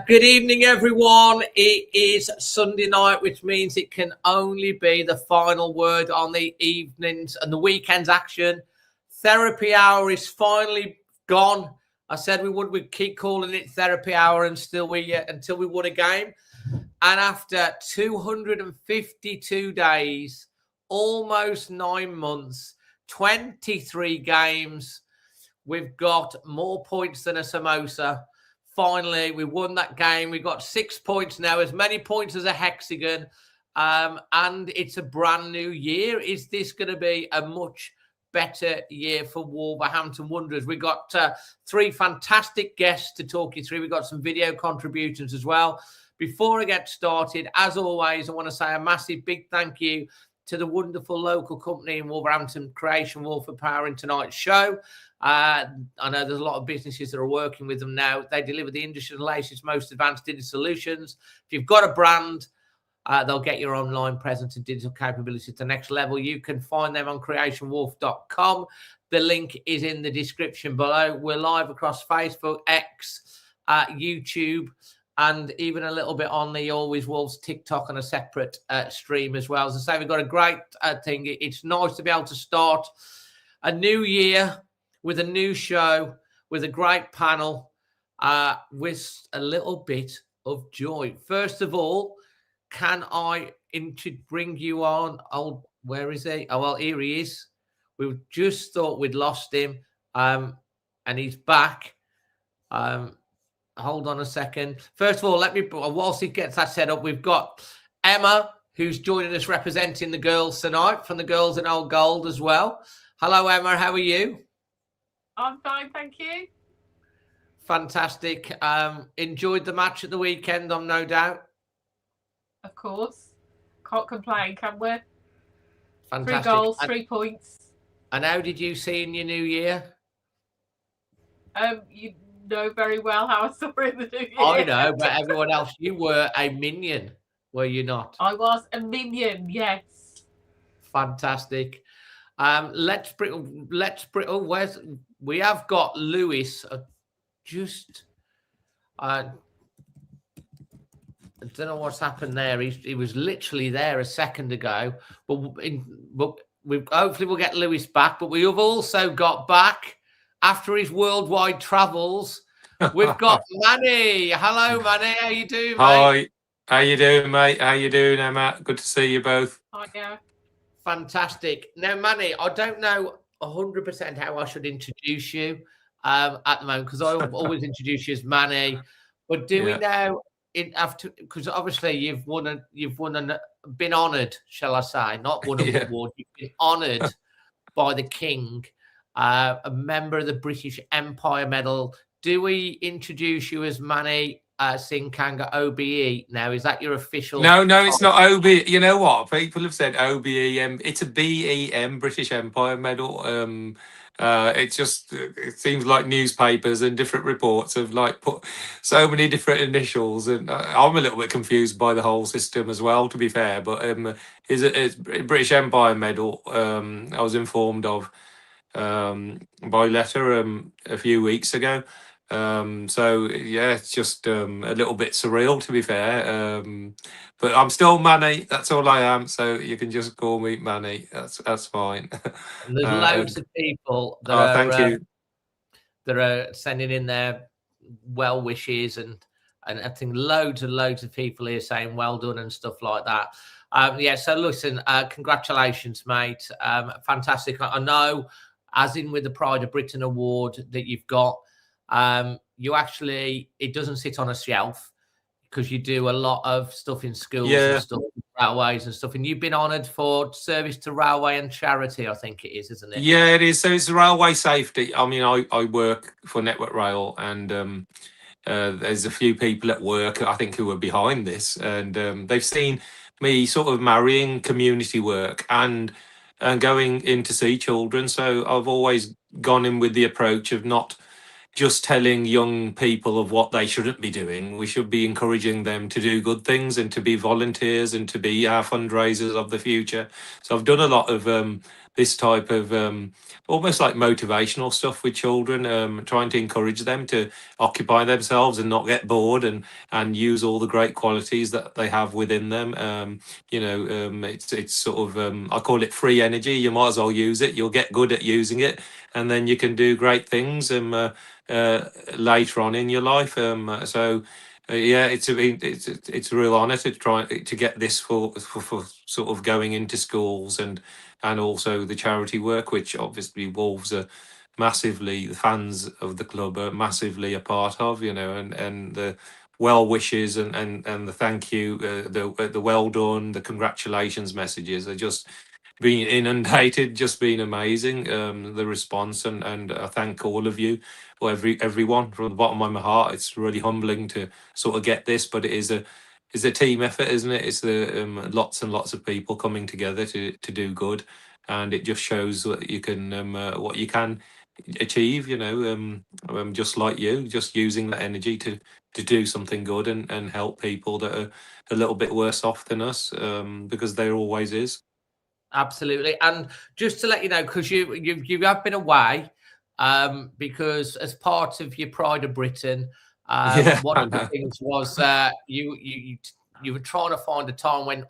Good evening, everyone. It is Sunday night, which means it can only be the final word on the evenings and the weekend's action. Therapy hour is finally gone. I said we'd keep calling it therapy hour until we won a game. And after 252 days, almost 9 months, 23 games, we've got more points than a samosa. Finally, we won that game. We got 6 points now, as many points as a hexagon. And it's a brand new year. Is this going to be a much better year for Wolverhampton Wanderers? We got 3 fantastic guests to talk you through. We got some video contributions as well. Before I get started, as always, I want to say a massive big thank you to the wonderful local company in Wolverhampton, Creation Wolf for powering tonight's show. I know there's a lot of businesses that are working with them now. They deliver the industry's latest, most advanced digital solutions. If you've got a brand, they'll get your online presence and digital capability to the next level. You can find them on creationwolf.com. The link is in the description below. We're live across Facebook, X, YouTube, and even a little bit on the Always Wolves TikTok on a separate stream as well. As I say, we've got a great thing. It's nice to be able to start a new year with a new show, with a great panel, with a little bit of joy. First of all, can I bring you on? Oh, where is he? Oh, well, here he is. We just thought we'd lost him, and he's back. Hold on a second. First of all, whilst he gets that set up, we've got Emma, who's joining us representing the girls tonight, from the Girls in Old Gold as well. Hello, Emma. How are you? I'm fine, thank you. Fantastic. Enjoyed the match at the weekend, I'm no doubt. Of course. Can't complain, can we? Fantastic. 3 goals, 3 points. And how did you see in your new year? You know very well how I saw it in the new year. I know, but everyone else, you were a minion, were you not? I was a minion, yes. Fantastic. We have got Lewis. I don't know what's happened there. He was literally there a second ago, but hopefully we'll get Lewis back. But we have also got back after his worldwide travels. We've got Manny. Hello, Manny. How you doing, mate? Hi. How you doing, mate? How you doing, Emma? Good to see you both. Hi, yeah. Fantastic. Now, Manny, I don't know 100% how I should introduce you at the moment, because I always introduce you as Manny. But do we now, because obviously you've been honoured, shall I say, not won an award, you've been honoured by the King, a member of the British Empire Medal. Do we introduce you as Manny Singh, Kang, OBE now? Is that your official? No, it's not OBE. You know what? People have said OBEM. It's a BEM, British Empire Medal. It seems like newspapers and different reports have put so many different initials, and I'm a little bit confused by the whole system as well, to be fair. But it's British Empire Medal. I was informed of by letter a few weeks ago. It's just a little bit surreal, to be fair. But I'm still Manny. That's all I am. So you can just call me Manny. That's fine. And there's loads of people that are sending in their well wishes, and I think loads and loads of people here saying well done and stuff like that. So listen, congratulations, mate. Fantastic. I know, as in with the Pride of Britain award that you've got, you actually, it doesn't sit on a shelf, because you do a lot of stuff in schools and stuff, railways and stuff, and you've been honoured for service to railway and charity, I think it is, isn't it? Yeah, it is. So it's railway safety. I mean, I work for Network Rail, and there's a few people at work, I think, who are behind this, and they've seen me sort of marrying community work and going in to see children. So I've always gone in with the approach of not just telling young people of what they shouldn't be doing. We should be encouraging them to do good things and to be volunteers and to be our fundraisers of the future. So I've done a lot of this type of almost like motivational stuff with children, trying to encourage them to occupy themselves and not get bored, and use all the great qualities that they have within them. It's sort of I call it free energy. You might as well use it. You'll get good at using it, and then you can do great things later on in your life. Yeah, it's a real honour to try to get this for sort of going into schools, and also the charity work, which obviously Wolves are massively, the fans of the club are massively a part of, and the well wishes and the thank you, the well done, the congratulations messages are just being inundated, just been amazing. The response, and I thank all of you, or everyone from the bottom of my heart. It's really humbling to sort of get this, but it is a team effort, isn't it? It's the lots and lots of people coming together to do good, and it just shows what you can achieve. Just like you, just using that energy to do something good, and help people that are a little bit worse off than us, because there always is. Absolutely. And just to let you know, because you have been away, because as part of your Pride of Britain, Yeah, one I of the know. things was you were trying to find a time when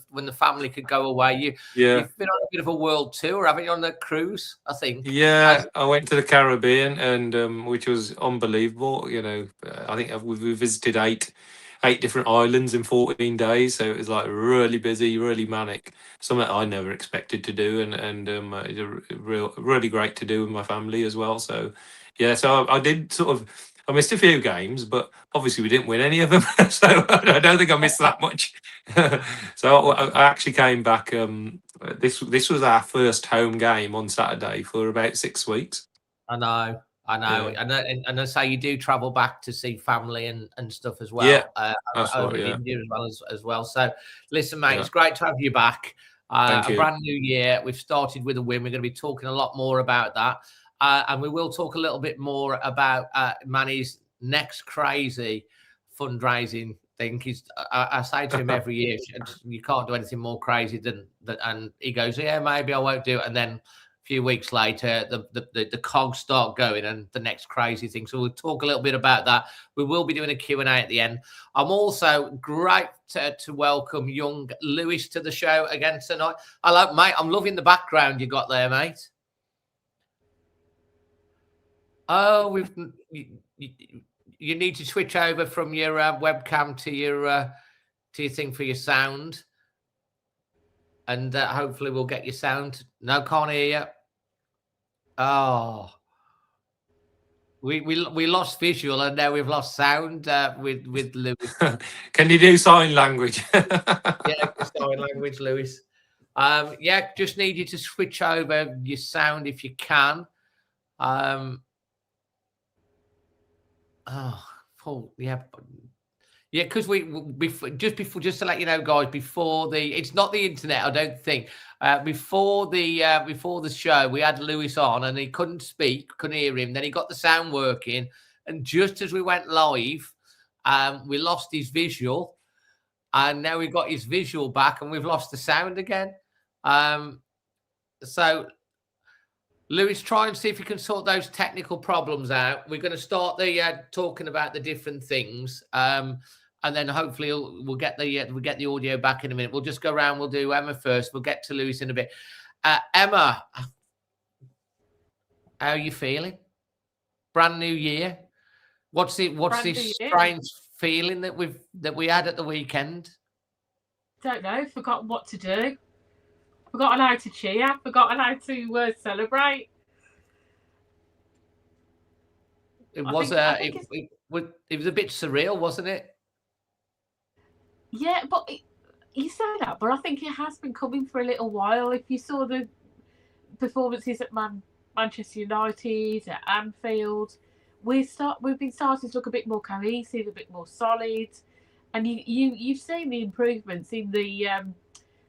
when the family could go away. Yeah. You've been on a bit of a world tour, haven't you, on the cruise, I think? Yeah, I went to the Caribbean, and which was unbelievable. I think we visited eight different islands in 14 days, so it was like really busy, really manic. Something I never expected to do, and it was really great to do with my family as well. So yeah, so I did sort of. I missed a few games, but obviously we didn't win any of them, so I don't think I missed that much. So I actually came back. This was our first home game on Saturday for about 6 weeks. I know. Yeah, And I say you do travel back to see family and stuff as yeah, well, that's over right. in Yeah, India as well. So listen, mate, yeah. it's great to have you back. Thank A you. brand new year. We've started with a win. We're going to be talking a lot more about that. And we will talk a little bit more about Manny's next crazy fundraising thing. I say to him every year, you can't do anything more crazy than that. And he goes, yeah, maybe I won't do it. And then few weeks later, the cogs start going and the next crazy thing. So we'll talk a little bit about that. We will be doing a Q&A at the end. I'm also great to welcome young Lewis to the show again tonight. Hello, mate. I'm loving the background you got there, mate. Oh, you need to switch over from your webcam to your thing for your sound. And hopefully we'll get your sound. No, can't hear you. Oh, we lost visual and now we've lost sound with Lewis. Can you do sign language? Yeah, sign language, Lewis. Yeah, just need you to switch over your sound if you can. Oh, Paul, yeah. Yeah, because just to let you know, guys, it's not the internet, I don't think. Before the show, we had Lewis on and he couldn't speak, couldn't hear him. Then he got the sound working, and just as we went live, we lost his visual, and now we've got his visual back, and we've lost the sound again. So Lewis, try and see if you can sort those technical problems out. We're going to start talking about the different things. And then hopefully we'll get the audio back in a minute. We'll just go around. We'll do Emma first. We'll get to Lewis in a bit. Emma, how are you feeling? Brand new year. What's this strange feeling that we had at the weekend? Don't know. Forgotten what to do. Forgotten how to cheer. Forgotten how to celebrate. It was a bit surreal, wasn't it? Yeah, but you say that, but I think it has been coming for a little while. If you saw the performances at Manchester United, at Anfield, we've been starting to look a bit more cohesive, a bit more solid, and you've seen the improvements in the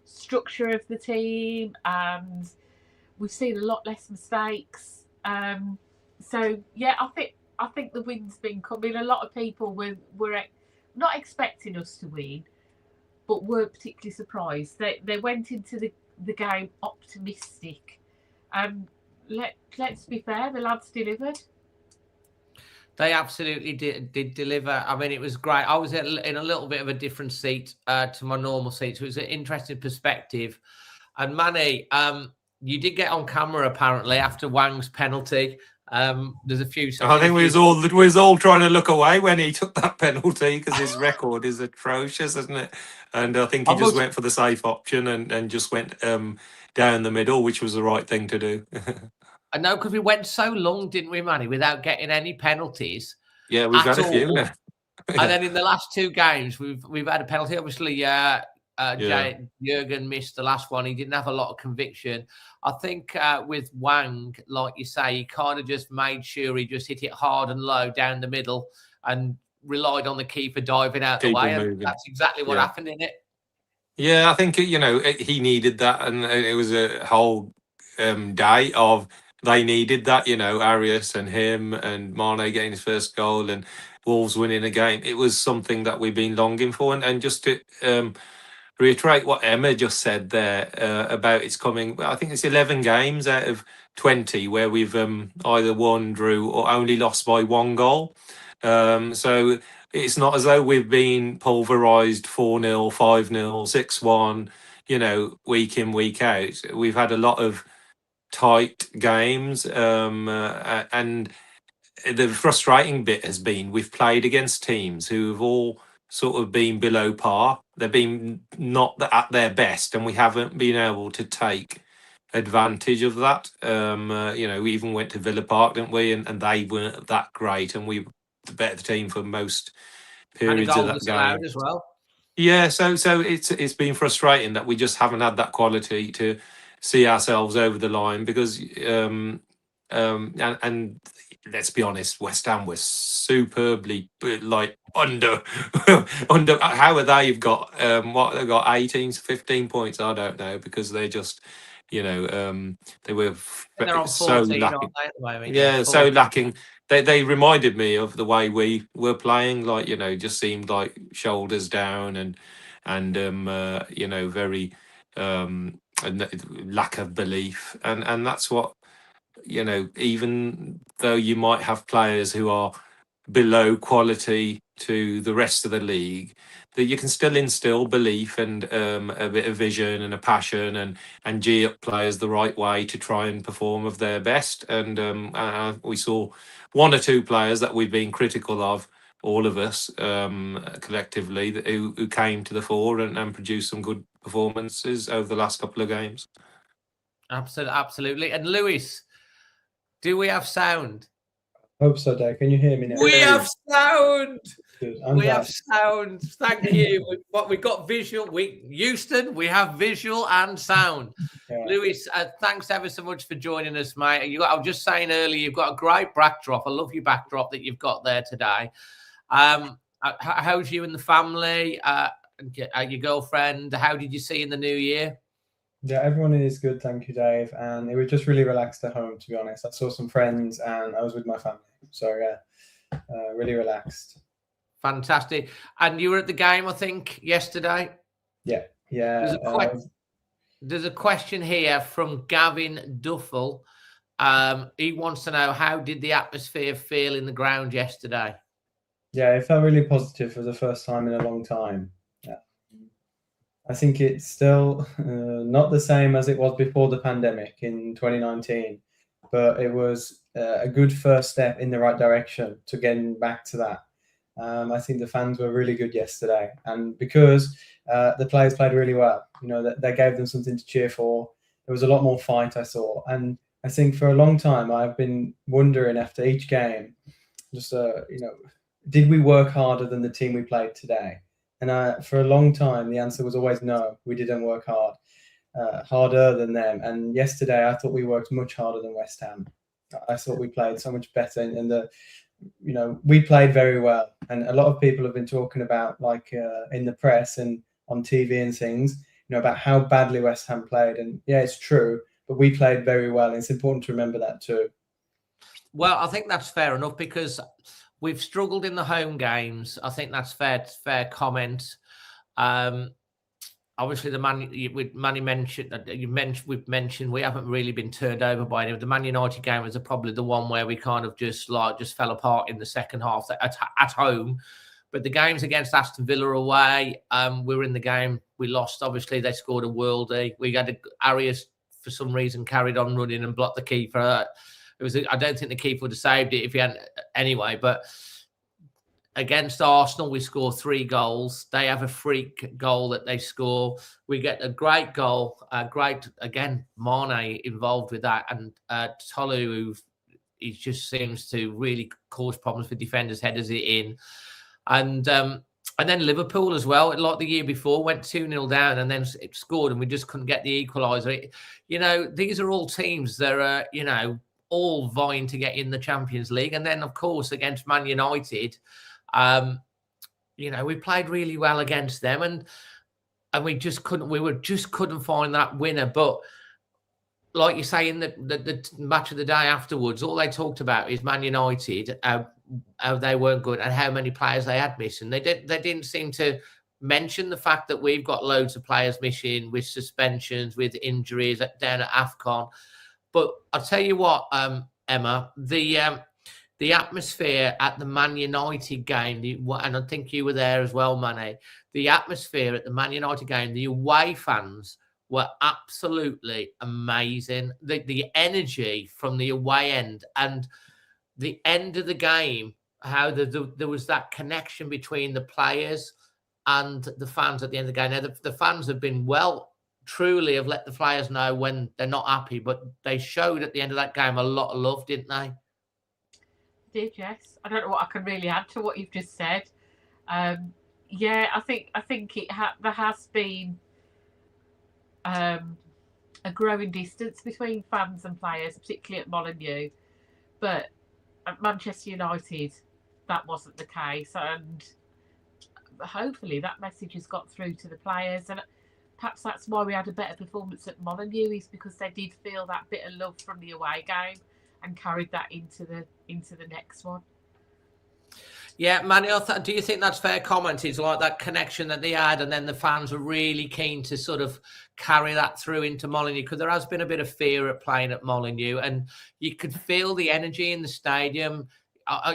structure of the team, and we've seen a lot less mistakes. So yeah, I think the win's been coming. A lot of people were not expecting us to win, but weren't particularly surprised. They went into the game optimistic. And let's be fair, the lads delivered. They absolutely did deliver. I mean, it was great. I was in a little bit of a different seat to my normal seat, so it was an interesting perspective. And Manny, you did get on camera apparently after Wang's penalty. There's a few. I think we was all trying to look away when he took that penalty because his record is atrocious, isn't it? And I think he just went for the safe option and just went down the middle, which was the right thing to do. I know, because we went so long, didn't we, Manny, without getting any penalties? Yeah, we've had a few. Yeah. And then in the last two games, we've had a penalty. Obviously, Jurgen missed the last one. He didn't have a lot of conviction. I think with Wang, like you say, he kind of just made sure he just hit it hard and low down the middle and relied on the keeper diving out the way. And that's exactly what happened in it. Yeah, I think, he needed that. And it was a whole day of they needed that, Arias and him and Mane getting his first goal and Wolves winning a game. It was something that we've been longing for. And just to reiterate what Emma just said there about it's coming, I think it's 11 games out of 20 where we've either won, drew, or only lost by one goal. So it's not as though we've been pulverised 4-0, 5-0, 6-1, week in, week out. We've had a lot of tight games, and the frustrating bit has been we've played against teams who have all sort of been below par. They've been not at their best, and we haven't been able to take advantage of that. We even went to Villa Park, didn't we? And they weren't that great, and we were the better team for most periods of that game as well. Yeah, so it's been frustrating that we just haven't had that quality to see ourselves over the line because and let's be honest, West Ham was superbly under how are they've got what they've got 18 to 15 points, I don't know, because they just they were so lacking. So lacking. They reminded me of the way we were playing, just seemed like shoulders down and very lack of belief, and that's what even though you might have players who are below quality to the rest of the league, that you can still instill belief and a bit of vision and a passion and gee up players the right way to try and perform of their best. And we saw one or two players that we've been critical of, all of us collectively, who came to the fore and produced some good performances over the last couple of games. Absolutely. And Lewis, do we have sound? Hope so, Dave. Can you hear me now? We have sound. We have sound. Thank you. We've got visual. Houston, we have visual and sound. Yeah. Lewis, thanks ever so much for joining us, mate. I was just saying earlier, you've got a great backdrop. I love your backdrop that you've got there today. How's you and the family? Your girlfriend? How did you see in the new year? Yeah, everyone is good, thank you, Dave. And it was just really relaxed at home, to be honest. I saw some friends and I was with my family. So, yeah, really relaxed. Fantastic. And you were at the game, I think, yesterday? Yeah. There's a question here from Gavin Duffel. He wants to know, how did the atmosphere feel in the ground yesterday? Yeah, it felt really positive for the first time in a long time. Yeah. I think it's still not the same as it was before the pandemic in 2019, but it was a good first step in the right direction to getting back to that. I think the fans were really good yesterday, and because the players played really well, they gave them something to cheer for. There was a lot more fight, I saw, and I think for a long time I've been wondering after each game, just did we work harder than the team we played today? And for a long time, the answer was always no, we didn't work harder than them. And yesterday, I thought we worked much harder than West Ham. I thought we played so much better. And we played very well. And a lot of people have been talking about, in the press and on TV and things, about how badly West Ham played. And yeah, it's true, but we played very well. And it's important to remember that too. Well, I think that's fair enough because we've struggled in the home games. I think that's fair comment. obviously the Manny mentioned we've mentioned we haven't really been turned over by any of the Man United game was probably the one where we kind of just fell apart in the second half at home. But the games against Aston Villa away, we were in the game. We lost. Obviously, they scored a worldie. We had Arias for some reason carried on running and blocked the keeper. I don't think the keeper would have saved it if he hadn't anyway. But against Arsenal, we score 3 goals. They have a freak goal that they score. We get a great goal. Again, Mane involved with that, and Tolu, he just seems to really cause problems for defenders, headers it in. And then Liverpool as well, like the year before, went 2-0 down and then it scored and we just couldn't get the equaliser. These are all teams that are, all vying to get in the Champions League. And then, of course, against Man United, we played really well against them and we just couldn't find that winner. But like you say, in the match of the day afterwards, all they talked about is Man United, how they weren't good and how many players they had missing. They didn't seem to mention the fact that we've got loads of players missing with suspensions, with injuries down at AFCON. But I'll tell you what, Emma, the atmosphere at the Man United game, and I think you were there as well, Manny, the atmosphere at the Man United game, the away fans were absolutely amazing. The energy from the away end and the end of the game, how there was that connection between the players and the fans at the end of the game. Now, the fans have been truly have let the players know when they're not happy, but they showed at the end of that game a lot of love, didn't they? Did, yes. I don't know what I can really add to what you've just said. Yeah, I think there has been a growing distance between fans and players, particularly at Molineux. But at Manchester United, that wasn't the case, and hopefully that message has got through to the players, and perhaps that's why we had a better performance at Molineux, is because they did feel that bit of love from the away game and carried that into the next one. Yeah, Manny, do you think that's fair comment? It's like that connection that they had, and then the fans were really keen to sort of carry that through into Molineux, because there has been a bit of fear at playing at Molineux, and you could feel the energy in the stadium.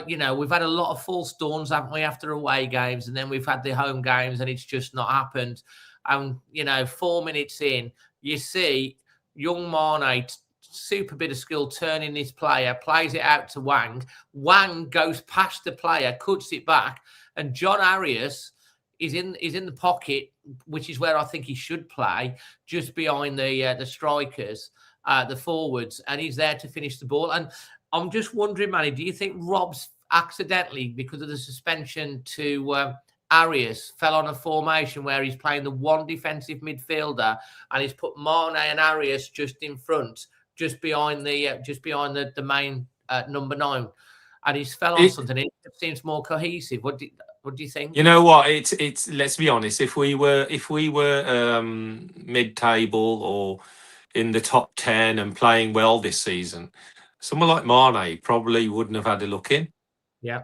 We've had a lot of false dawns, haven't we, after away games, and then we've had the home games, and it's just not happened. And 4 minutes in, you see young Mane, super bit of skill, turning this player, plays it out to Wang. Wang goes past the player, cuts it back, and John Arias is in the pocket, which is where I think he should play, just behind the strikers, the forwards, and he's there to finish the ball. And I'm just wondering, Manny, do you think Rob's accidentally, because of the suspension to Arias, fell on a formation where he's playing the one defensive midfielder and he's put Mane and Arias just in front, just behind the main number 9, and he's fell on something? It seems more cohesive. What do you think? You know what? It's let's be honest. If we were mid-table or in the top 10 and playing well this season, someone like Mane probably wouldn't have had a look in. Yeah.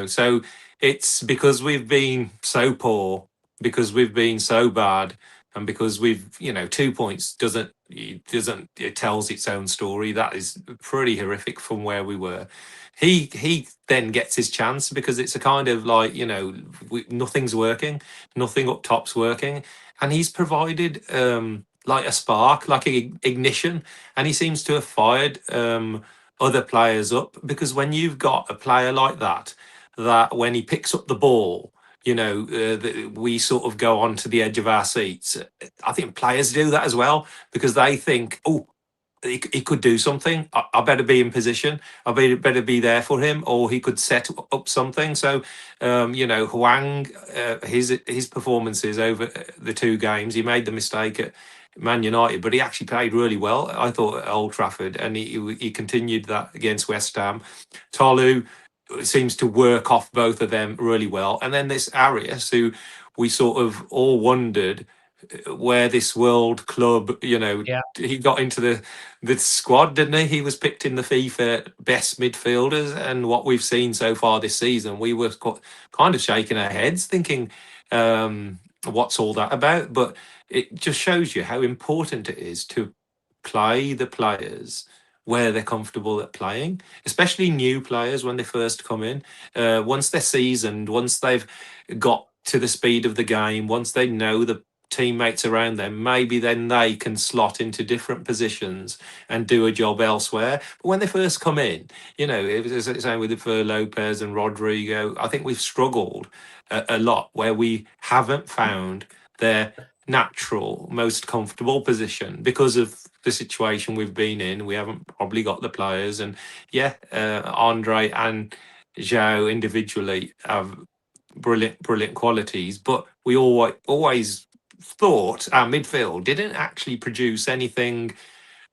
So it's because we've been so poor, because we've been so bad, and because we've 2 points it tells its own story. That is pretty horrific from where we were. He then gets his chance because it's a kind of like nothing's working, nothing up top's working, and he's provided like a spark, like an ignition, and he seems to have fired other players up, because when you've got a player like that when he picks up the ball, we sort of go on to the edge of our seats. I think players do that as well, because they think, oh, he could do something. I better be in position. I better be there for him, or he could set up something. So, Huang, his performances over the 2 games, he made the mistake at Man United, but he actually played really well, I thought, at Old Trafford, and he continued that against West Ham. Tolu seems to work off both of them really well, and then this Arias, who we sort of all wondered where this world club, he got into the squad, didn't he? He was picked in the FIFA best midfielders, and what we've seen so far this season, we were kind of shaking our heads, thinking, what's all that about? But it just shows you how important it is to play the players where they're comfortable at playing, especially new players when they first come in. Once they're seasoned, once they've got to the speed of the game, once they know the teammates around them, maybe then they can slot into different positions and do a job elsewhere. But when they first come in, you know, it was the same with for Lopez and Rodrigo. I think we've struggled a lot where we haven't found their natural, most comfortable position because of the situation we've been in. We haven't probably got the players, and Andre and João individually have brilliant qualities, but we always thought our midfield didn't actually produce anything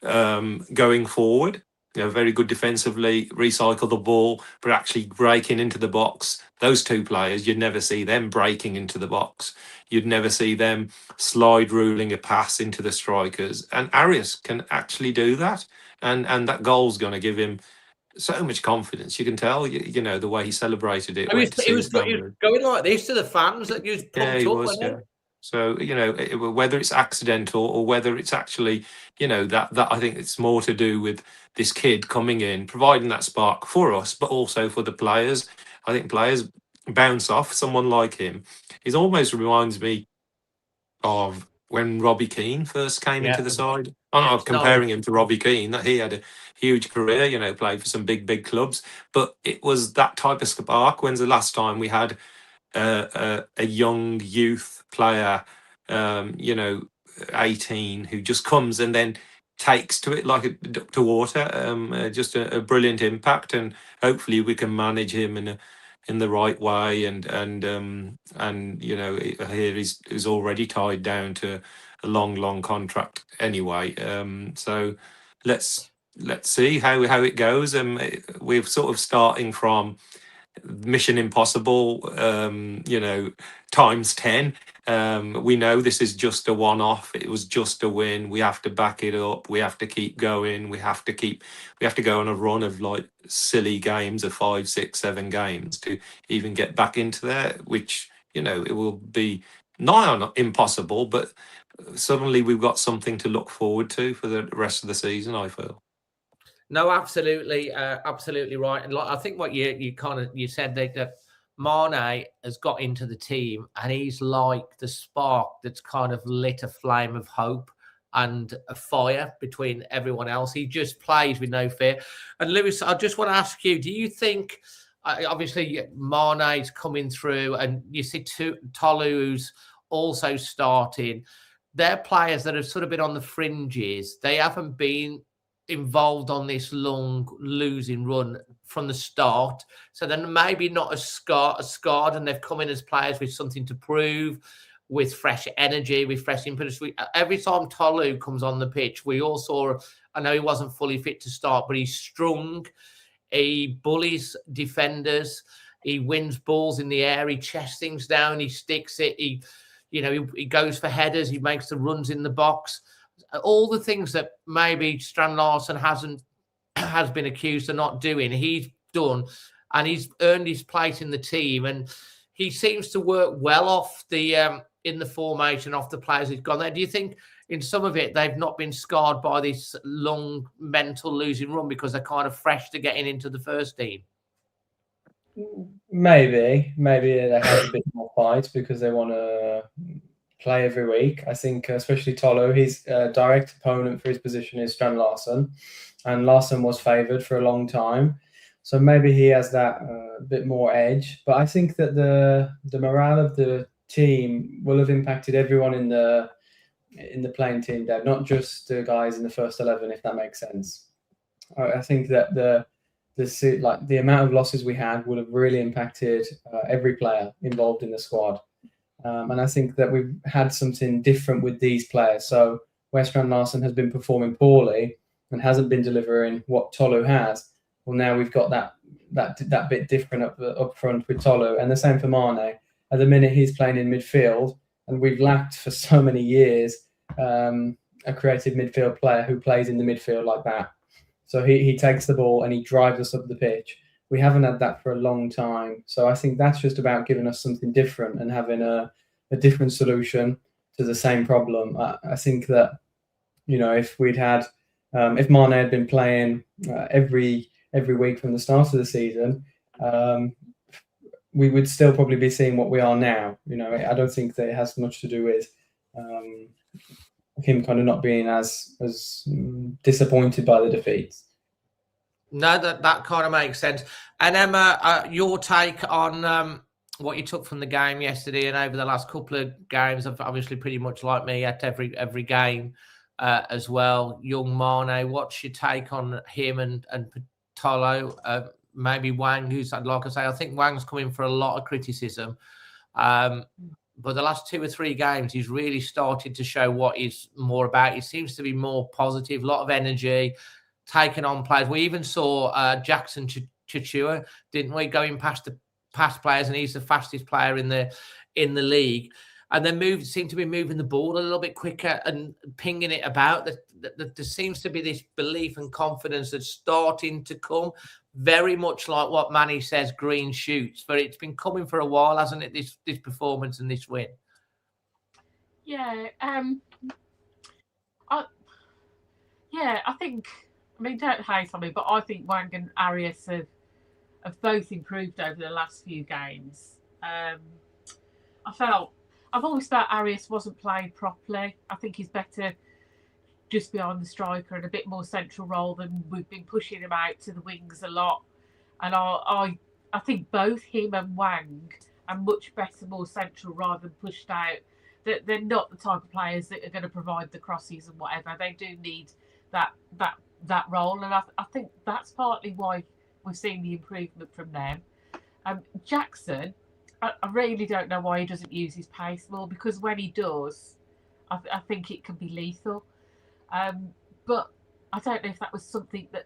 going forward. You know, very good defensively, recycle the ball, but actually breaking into the box. Those two players, you'd never see them breaking into the box. You'd never see them slide ruling a pass into the strikers. And Arias can actually do that. And that goal's going to give him so much confidence. You can tell, you know, the way he celebrated it. He was going like this to the fans that he was pumped up, wasn't he? So, you know, whether it's accidental or whether it's actually, you know, that I think it's more to do with this kid coming in, providing that spark for us, but also for the players. I think players bounce off someone like him. He almost reminds me of when Robbie Keane first came into the side. I'm not comparing him to Robbie Keane, that he had a huge career, you know, played for some big clubs, but it was that type of spark. When's the last time we had a young youth player, you know, 18, who just comes and then takes to it like a duck to water, just a brilliant impact, and hopefully we can manage him in the right way, and you know, here he's already tied down to a long contract anyway, so let's see how it goes. We're sort of starting from Mission Impossible, you know, times 10. We know this is just a one-off. It was just a win. We have to back it up. We have to keep going. We have to go on a run of like silly games of 5, 6, 7 games to even get back into there, which, you know, it will be nigh on impossible, but suddenly we've got something to look forward to for the rest of the season, I feel. No, absolutely right. And like, I think what you said that Mane has got into the team, and he's like the spark that's kind of lit a flame of hope and a fire between everyone else. He just plays with no fear. And Lewis, I just want to ask you: do you think, obviously Mane's coming through, and you see Tolu, who's also starting? They're players that have sort of been on the fringes. They haven't been involved on this long losing run from the start, so then maybe not as scarred, and they've come in as players with something to prove, with fresh energy, with fresh impetus. Every time Tolu comes on the pitch, we all saw, I know he wasn't fully fit to start, but he's strong, he bullies defenders, he wins balls in the air, he chests things down, he sticks it, he goes for headers, he makes the runs in the box. All the things that maybe Strand Larsen has been accused of not doing, he's done, and he's earned his place in the team. And he seems to work well off the in the formation, off the players who've gone there. Do you think in some of it they've not been scarred by this long mental losing run because they're kind of fresh to getting into the first team? Maybe they have a bit more fight because they want to play every week. I think especially Tolu, his direct opponent for his position is Strand Larsen, and Larsen was favoured for a long time, so maybe he has that bit more edge. But I think that the morale of the team will have impacted everyone in the playing team there, not just the guys in the first 11, if that makes sense. I think that the amount of losses we had would have really impacted every player involved in the squad. And I think that we've had something different with these players. So where Strand Larsen has been performing poorly and hasn't been delivering what Tolu has, well, now we've got that bit different up front with Tolu, and the same for Mane. At the minute, he's playing in midfield, and we've lacked for so many years a creative midfield player who plays in the midfield like that. So he takes the ball and he drives us up the pitch. We haven't had that for a long time. So I think that's just about giving us something different and having a different solution to the same problem. I think that, you know, if we'd had, if Mane had been playing every week from the start of the season, we would still probably be seeing what we are now. You know, I don't think that it has much to do with him kind of not being as disappointed by the defeats. No, that kind of makes sense. And Emma, your take on what you took from the game yesterday and over the last couple of games, obviously pretty much like me at every game as well. Young Mane, what's your take on him and Patolo? Maybe Wang, who's, like I say, I think Wang's coming for a lot of criticism. But the last 2 or 3 games, he's really started to show what he's more about. He seems to be more positive, a lot of energy, taking on players. We even saw Jackson Chichua, didn't we, going past the past players, and he's the fastest player in the league. And then seem to be moving the ball a little bit quicker and pinging it about. There seems to be this belief and confidence that's starting to come, very much like what Manny says, green shoots. But it's been coming for a while, hasn't it, this performance and this win? Yeah. I think, I mean, don't hate on me, but I think Wang and Arias have both improved over the last few games. I've always thought Arias wasn't playing properly. I think he's better just behind the striker and a bit more central role than we've been pushing him out to the wings a lot. And I think both him and Wang are much better, more central rather than pushed out. They're not the type of players that are going to provide the crosses and whatever. They do need that role, and I think that's partly why we've seen the improvement from them. Jackson, I really don't know why he doesn't use his pace more, because when he does, I think it can be lethal. But I don't know if that was something that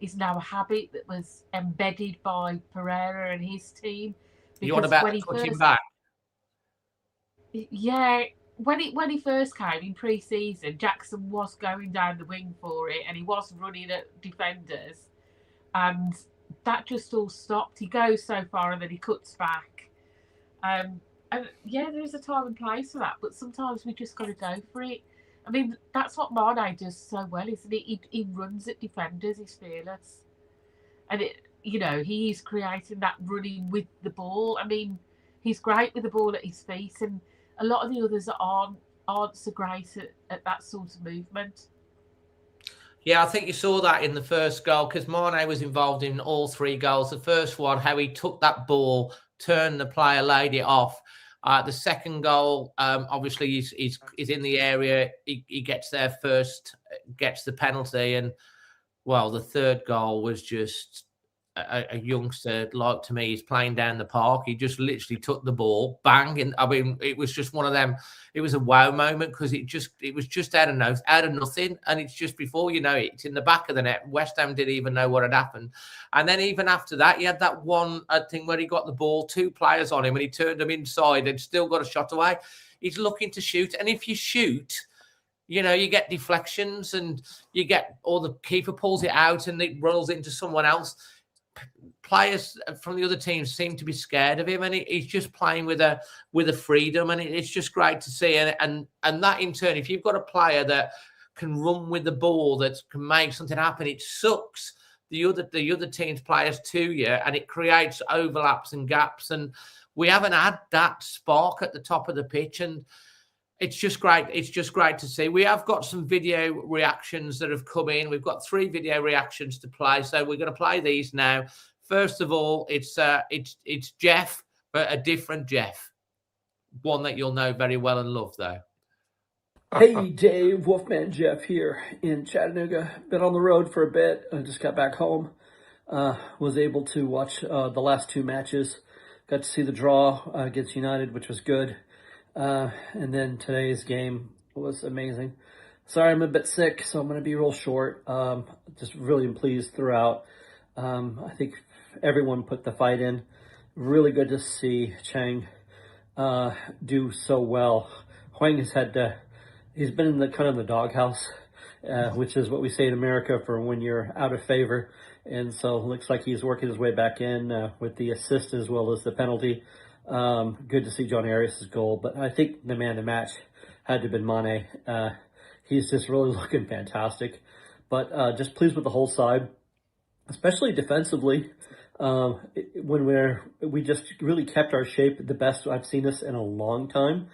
is now a habit that was embedded by Pereira and his team. You want about putting back? Yeah, when he first came in pre-season, Jackson was going down the wing for it, and he was running at defenders, and that just all stopped. He goes so far and then he cuts back. And yeah, there's a time and place for that, but sometimes we just got to go for it. I mean, that's what Mane does so well, isn't it? He runs at defenders. He's fearless, and he's creating that running with the ball. I mean, he's great with the ball at his feet, and a lot of the others aren't so great at that sort of movement. Yeah, I think you saw that in the first goal, because Mane was involved in all 3 goals. The first one, how he took that ball, turned the player, laid it off. The second goal, obviously, he's in the area. He gets there first, gets the penalty. And, well, the third goal was just a youngster, like, to me, he's playing down the park. He just literally took the ball, bang. And, I mean, it was just one of them. It was a wow moment, because it was just out of nothing. And it's just before you know it, it's in the back of the net. West Ham didn't even know what had happened. And then even after that, he had that one thing where he got the ball, 2 players on him, and he turned them inside and still got a shot away. He's looking to shoot. And if you shoot, you get deflections, and you get, or the keeper pulls it out and it rolls into someone else. Players from the other teams seem to be scared of him, and he's just playing with a freedom, and it's just great to see. And that in turn, if you've got a player that can run with the ball, that can make something happen, it sucks the other team's players to you, and it creates overlaps and gaps. And we haven't had that spark at the top of the pitch, and it's just great. It's just great to see. We have got some video reactions that have come in. We've got 3 video reactions to play, so we're going to play these now. First of all, it's Jeff, but a different Jeff, one that you'll know very well and love, though. Hey, Dave, Wolfman Jeff here in Chattanooga. Been on the road for a bit. I just got back home. Was able to watch the last 2 matches. Got to see the draw against United, which was good. And then today's game was amazing. Sorry, I'm a bit sick, so I'm going to be real short. Just really pleased throughout. I think everyone put the fight in. Really good to see Kang do so well. Huang has he's been in the kind of the doghouse, which is what we say in America for when you're out of favor. And so it looks like he's working his way back in with the assist as well as the penalty. Good to see John Arias' goal, but I think the man of the match had to have been Manny. He's just really looking fantastic. But just pleased with the whole side, especially defensively. When we just really kept our shape, the best I've seen us in a long time.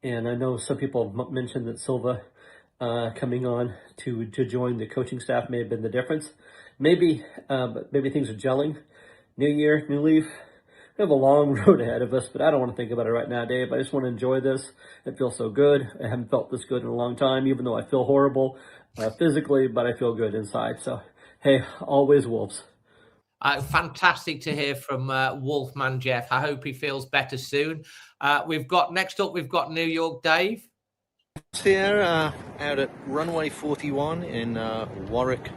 And I know some people have mentioned that Silva coming on to join the coaching staff may have been the difference. Maybe, but maybe things are gelling. New year, new leaf. We have a long road ahead of us, but I don't want to think about it right now, Dave. I just want to enjoy this. It feels so good. I haven't felt this good in a long time, even though I feel horrible physically, but I feel good inside. So, hey, always Wolves. Fantastic to hear from Wolfman Jeff. I hope he feels better soon. Next up, we've got New York Dave. Here, out at runway 41 in Warwick,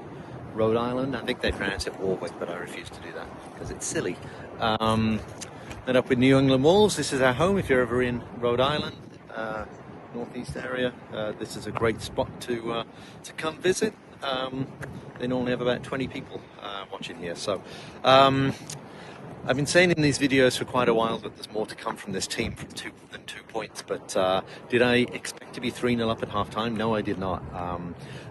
Rhode Island. I think they pronounce it Warwick, but I refuse to do that because it's silly. Met up with New England Wolves. This is our home if you're ever in Rhode Island, northeast area. This is a great spot to come visit. They normally have about 20 people watching here. So I've been saying in these videos for quite a while that there's more to come from this team than 2 points. But did I expect to be 3-0 up at halftime? No, I did not.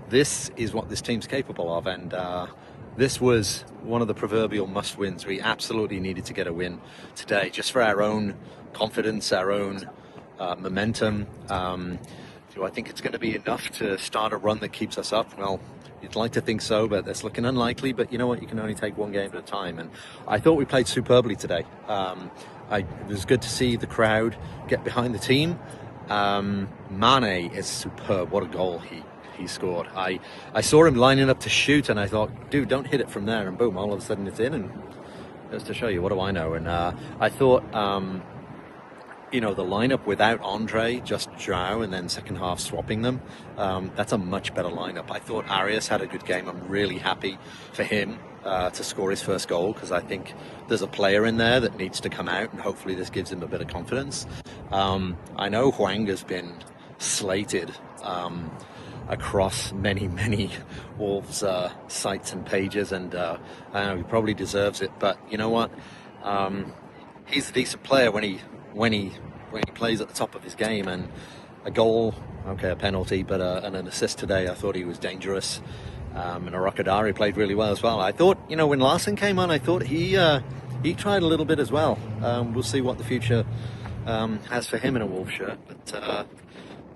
This is what this team's capable of, and this was one of the proverbial must-wins. We absolutely needed to get a win today, just for our own confidence, our own momentum. Do I think it's going to be enough to start a run that keeps us up? Well, you'd like to think so, but that's looking unlikely. But you know what? You can only take one game at a time. And I thought we played superbly today. It was good to see the crowd get behind the team. Manny is superb. What a goal he scored. I saw him lining up to shoot, and I thought, dude, don't hit it from there. And boom, all of a sudden it's in. And just to show you, what do I know? And I thought, the lineup without Andre, just João, and then second half swapping them, that's a much better lineup. I thought Arias had a good game. I'm really happy for him to score his first goal, because I think there's a player in there that needs to come out, and hopefully this gives him a bit of confidence. I know Swung has been slated across many Wolves sites and pages, and I know he probably deserves it, but you know what? He's a decent player when he plays at the top of his game, and a goal, okay, a penalty, but and an assist today. I thought he was dangerous, and Arakadari played really well as well. I thought, when Larson came on, I thought he tried a little bit as well. We'll see what the future has for him in a Wolves shirt, but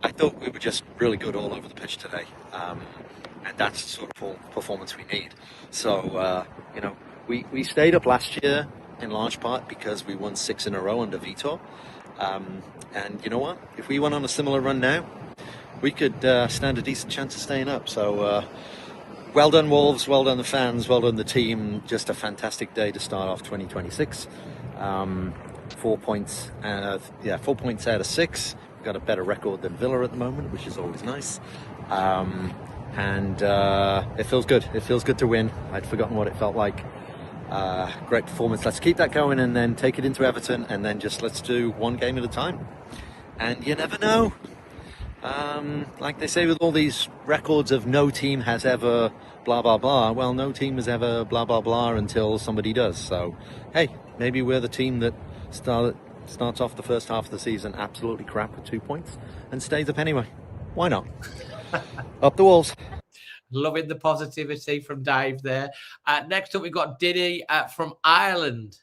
I thought we were just really good all over the pitch today, and that's the sort of performance we need. So, we stayed up last year in large part because we won 6 in a row under Vitor. And you know what? If we went on a similar run now, we could stand a decent chance of staying up. So, well done Wolves, well done the fans, well done the team. Just a fantastic day to start off 2026. 4 points, 4 points out of 6. We've got a better record than Villa at the moment, which is always nice. And it feels good. It feels good to win. I'd forgotten what it felt like. Great performance. Let's keep that going and then take it into Everton, and then just let's do one game at a time. And you never know. Like they say with all these records of no team has ever blah blah blah. Well, no team has ever blah blah blah until somebody does. So hey, maybe we're the team that starts off the first half of the season absolutely crap with 2 points and stays up anyway. Why not? Up the Wolves. Loving the positivity from Dave there. Next up, we've got Diddy from Ireland.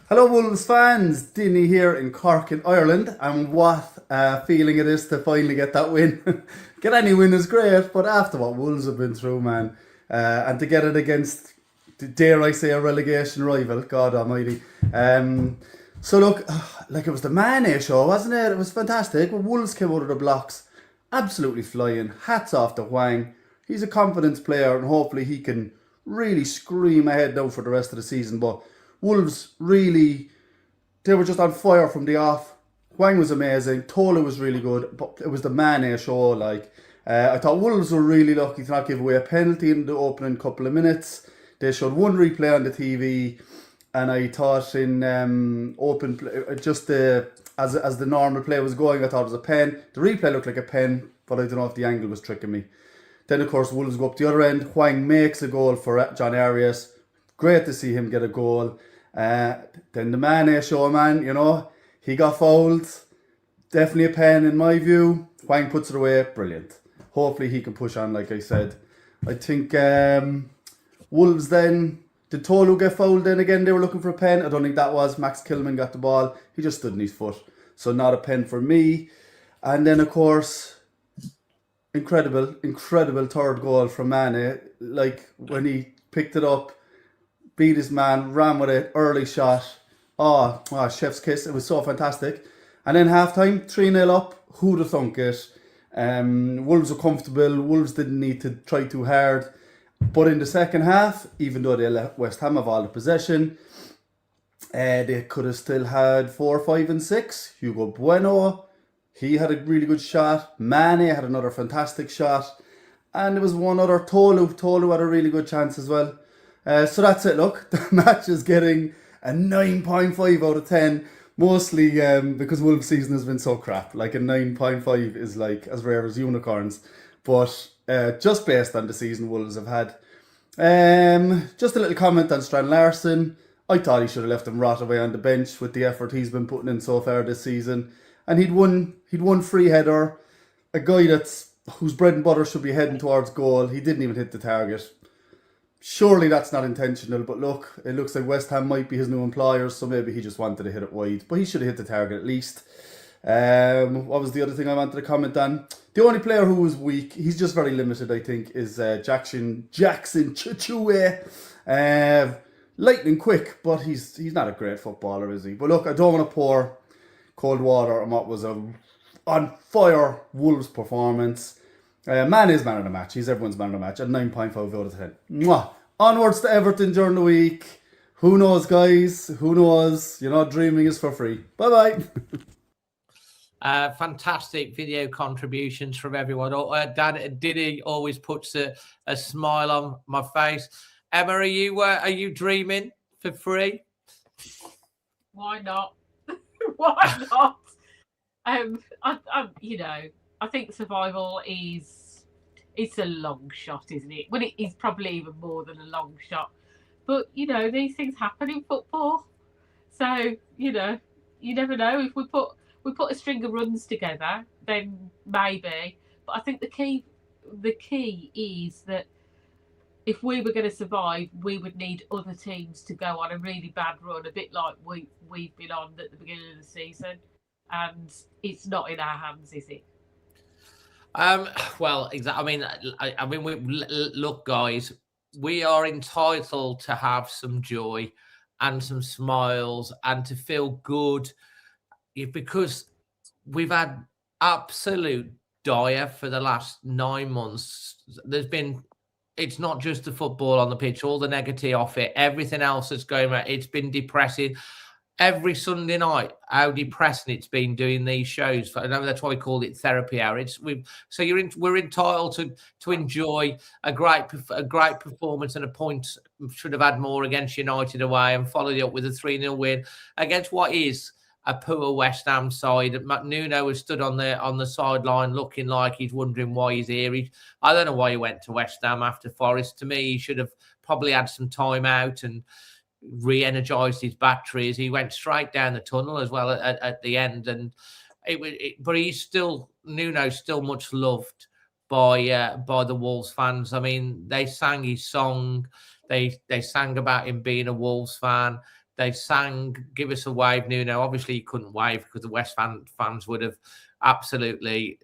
Hello, Wolves fans. Dinny here in Cork in Ireland. And what a feeling it is to finally get that win. Get any win is great, but after what Wolves have been through, man, and to get it against, dare I say, a relegation rival, God almighty. So look, like it was the Manny show, wasn't it? It was fantastic. Wolves came out of the blocks, absolutely flying. Hats off to Kang. He's a confidence player, and hopefully he can really scream ahead now for the rest of the season. But Wolves really, they were just on fire from the off. Kang was amazing. Tola was really good, but it was the Manny show. I thought Wolves were really lucky to not give away a penalty in the opening couple of minutes. They showed one replay on the TV, and I thought in open play, just as the normal play was going, I thought it was a pen. The replay looked like a pen, but I don't know if the angle was tricking me. Then, of course, Wolves go up the other end. Kang makes a goal for John Arias. Great to see him get a goal. Then the Manny show, man, he got fouled. definitely a pen in my view. Wang puts it away, brilliant. Hopefully he can push on, like I said. I think Wolves then, did Tolu get fouled then again? They were looking for a pen. I don't think that was. Max Kilman got the ball. He just stood in his foot. So not a pen for me. And then, of course, incredible third goal from Manny. Like, when he picked it up, beat his man, ran with it, early shot. Oh, chef's kiss. It was so fantastic. And then half-time, 3-0 up. Who'd have thunk it? Wolves were comfortable. Wolves didn't need to try too hard. But in the second half, even though they let West Ham have all the possession, they could have still had 4, 5 and 6. Hugo Bueno, he had a really good shot. Manny had another fantastic shot. And there was one other, Tolu. Tolu had a really good chance as well. So that's it, look. The match is getting a 9.5 out of 10. Mostly because Wolves' season has been so crap. Like a 9.5 is like as rare as unicorns. But just based on the season Wolves have had. Just a little comment on Strand Larson. I thought he should have left him rot away on the bench with the effort he's been putting in so far this season. And he'd won free header. A guy whose bread and butter should be heading towards goal. He didn't even hit the target. Surely that's not intentional, but look, it looks like West Ham might be his new employers, so maybe he just wanted to hit it wide. But he should have hit the target at least. What was the other thing I wanted to comment on? The only player who was weak, he's just very limited, I think, is Jackson Chichue. Lightning quick, but he's not a great footballer, is he? But look, I don't want to pour cold water on what was a on fire Wolves performance. Man is man of the match. He's everyone's man of the match at 9.5 out of 10. Mwah. Onwards to Everton during the week. Who knows, guys? Who knows? You know, dreaming is for free. Bye-bye. Fantastic video contributions from everyone. Diddy always puts a smile on my face. Emma, are you dreaming for free? Why not? Why not? I think survival it's a long shot, isn't it? Well, it's probably even more than a long shot. But, these things happen in football. So, you never know. If we put a string of runs together, then maybe. But I think the key is that if we were going to survive, we would need other teams to go on a really bad run, a bit like we've been on at the beginning of the season. And it's not in our hands, is it? Well, exactly. I mean, look, guys, we are entitled to have some joy and some smiles and to feel good because we've had absolute dire for the last 9 months. It's not just the football on the pitch, all the negativity off it, everything else that's going on. It's been depressing. Every Sunday night, how depressing it's been doing these shows. I know that's why we call it therapy hour. We're entitled to enjoy a great performance and a point. Should have had more against United away and followed it up with a 3-0 win against what is a poor West Ham side. Nuno has stood on the sideline looking like he's wondering why he's here. I don't know why he went to West Ham after Forest. To me, he should have probably had some time out and re-energized his batteries. He went straight down the tunnel as well at the end, and but he's still Nuno's still much loved by the Wolves fans. I mean, they sang his song. They sang about him being a Wolves fan. They sang "Give Us a Wave, Nuno." Obviously, he couldn't wave because the West fans would have absolutely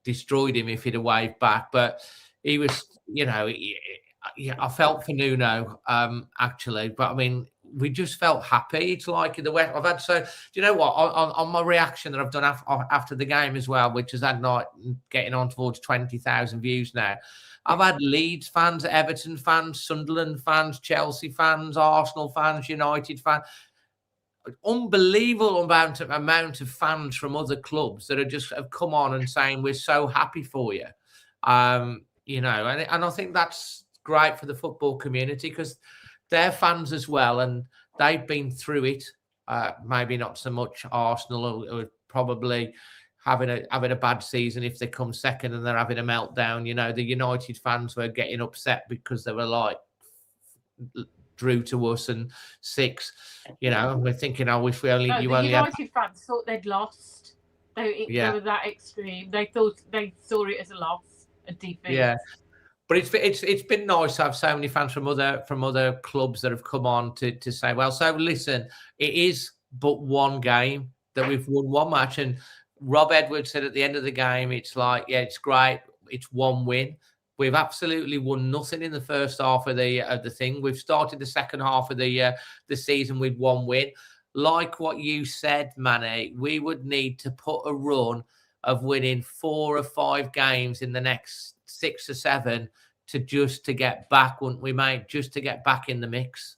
destroyed him if he'd have waved back. But he was, I felt for Nuno, actually. But, I mean, we just felt happy. It's like in the West. Do you know what? On my reaction that I've done after the game as well, which is that night getting on towards 20,000 views now, I've had Leeds fans, Everton fans, Sunderland fans, Chelsea fans, Arsenal fans, United fans. Unbelievable amount of fans from other clubs that have come on and saying, we're so happy for you. And I think that's great for the football community because they're fans as well and they've been through it. Maybe not so much Arsenal or probably having a bad season if they come second and they're having a meltdown. The United fans were getting upset because they were like drew to us and 6. And we're thinking, I wish we only. The United fans thought they'd lost. They were that extreme. They saw it as a loss, a defeat. Yeah. But it's been nice to have so many fans from other clubs that have come on to say, well, so listen, it is but one game that we've won one match. And Rob Edwards said at the end of the game, it's like, yeah, it's great. It's one win. We've absolutely won nothing in the first half of the thing. We've started the second half of the season with one win. Like what you said, Manny, we would need to put a run of winning 4 or 5 games in the next 6 or 7 to get back, wouldn't we, mate? Just to get back in the mix.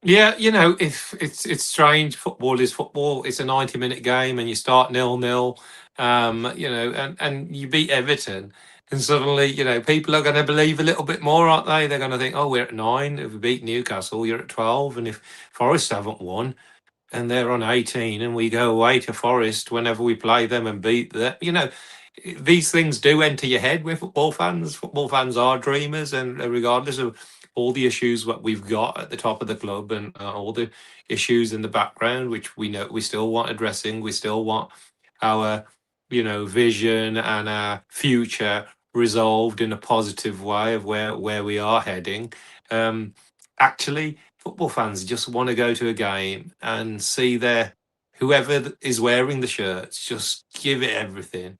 Yeah, if it's strange. Football is football. It's a 90-minute game, and you start 0-0. And you beat Everton, and suddenly, people are going to believe a little bit more, aren't they? They're going to think, oh, we're at 9. If we beat Newcastle, you're at 12, and if Forest haven't won, and they're on 18, and we go away to Forest whenever we play them and beat them, these things do enter your head with football fans. Football fans are dreamers, and regardless of all the issues that we've got at the top of the club and all the issues in the background, which we know we still want addressing, we still want our, vision and our future resolved in a positive way of where we are heading. Actually, football fans just want to go to a game and see whoever is wearing the shirts just give it everything,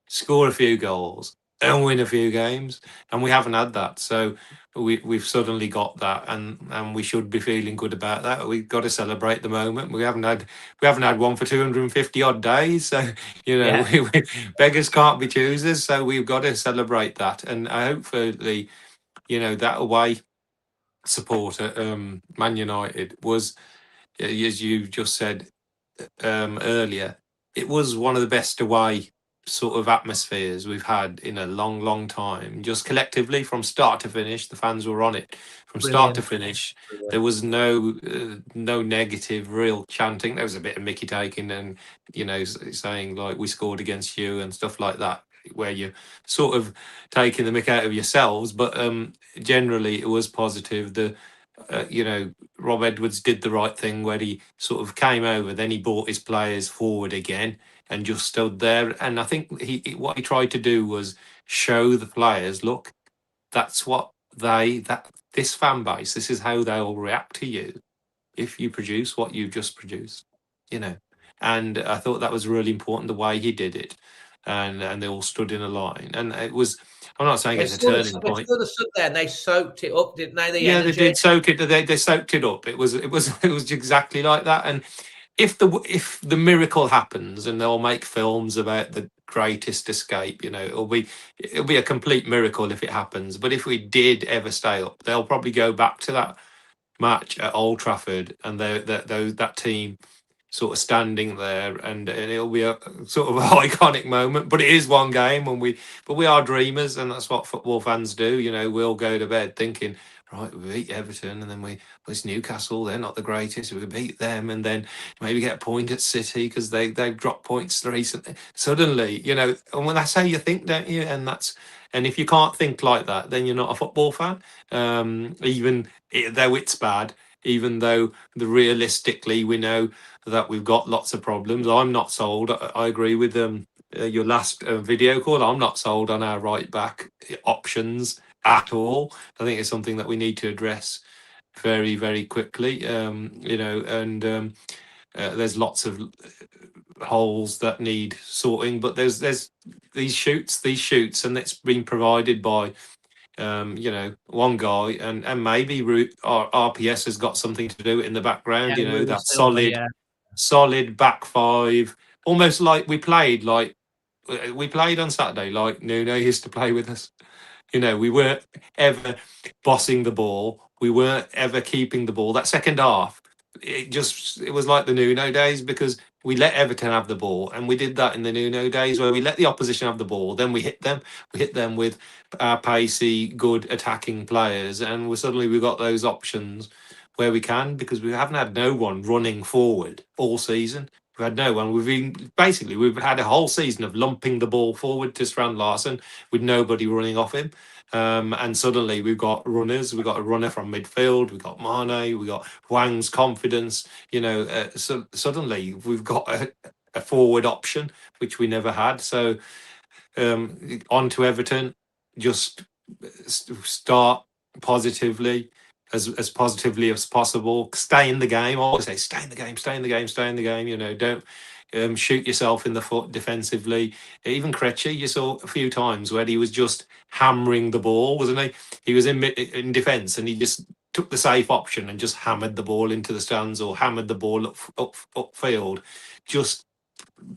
score a few goals and win a few games, and we haven't had that. So we've suddenly got that, and we should be feeling good about that. We've got to celebrate the moment. We haven't had one for 250 odd days, so beggars can't be choosers. So we've got to celebrate that, and hopefully, that away support at Man United was, as you just said earlier, it was one of the best away sort of atmospheres we've had in a long time. Just collectively, from start to finish, the fans were on it from start to finish. There was no negative real chanting. There was a bit of Mickey taking and saying like we scored against you and stuff like that, where you're sort of taking the mick out of yourselves, but generally it was positive. Rob Edwards did the right thing where he sort of came over, then he brought his players forward again and just stood there. And I think what he tried to do was show the players, look, that's what this fan base, this is how they'll react to you if you produce what you've just produced, And I thought that was really important, the way he did it. And they all stood in a line. And it was, I'm not saying it's a turning point. They stood there and they soaked it up, didn't they? They did soak it. They soaked it up. It was exactly like that. And if the miracle happens and they'll make films about the greatest escape, it'll be a complete miracle if it happens. But if we did ever stay up, they'll probably go back to that match at Old Trafford and that team sort of standing there, and it'll be a sort of iconic moment. But it is one game, but we are dreamers, and that's what football fans do. We'll go to bed thinking, right, we beat Everton, and then it's Newcastle. They're not the greatest. We beat them, and then maybe get a point at City because they've dropped points recently. Suddenly, and when that's how you think, don't you? And if you can't think like that, then you're not a football fan. Even though it's bad, even though realistically we know that we've got lots of problems. I'm not sold. I agree with your last video call. I'm not sold on our right back options at all. I think it's something that we need to address very, very quickly. There's lots of holes that need sorting, but there's these shoots, and it's been provided by one guy, and maybe our RPS has got something to do in the background. That solid back five, almost like we played on Saturday, like Nuno used to play with us. We weren't ever bossing the ball. We weren't ever keeping the ball. That second half, it was like the Nuno days, because we let Everton have the ball, and we did that in the Nuno days where we let the opposition have the ball, then we hit them. We hit them with our pacey, good attacking players, and we've got those options where we can, because we haven't had no one running forward all season. We've had no one. We've had a whole season of lumping the ball forward to Strand Larsen with nobody running off him. And suddenly we've got runners. We've got a runner from midfield. We've got Mane. We've got Wang's confidence. So suddenly we've got a forward option, which we never had. So on to Everton, just start positively, as positively as possible. Stay in the game. I always say, stay in the game, stay in the game, stay in the game. You know, don't shoot yourself in the foot defensively. Even Krejci, you saw a few times where he was just hammering the ball, wasn't he? He was in defence and he just took the safe option and just hammered the ball into the stands or hammered the ball upfield. Just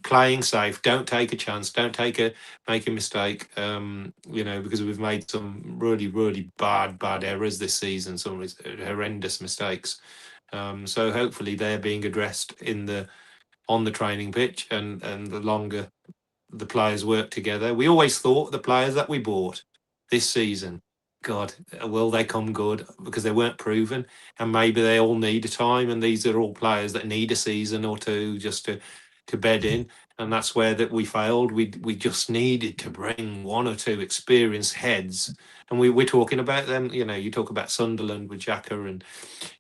playing safe. Don't take a chance. Don't make a mistake. You know, because we've made some really bad errors this season. Some horrendous mistakes. So hopefully they're being addressed on the training pitch, and the longer the players work together. We always thought the players that we bought this season, God, will they come good? Because they weren't proven, and maybe they all need a time, and these are all players that need a season or two just to bed in, and that's where that we failed. We just needed to bring one or two experienced heads, and we're talking about them. You know, you talk about Sunderland with Xhaka, and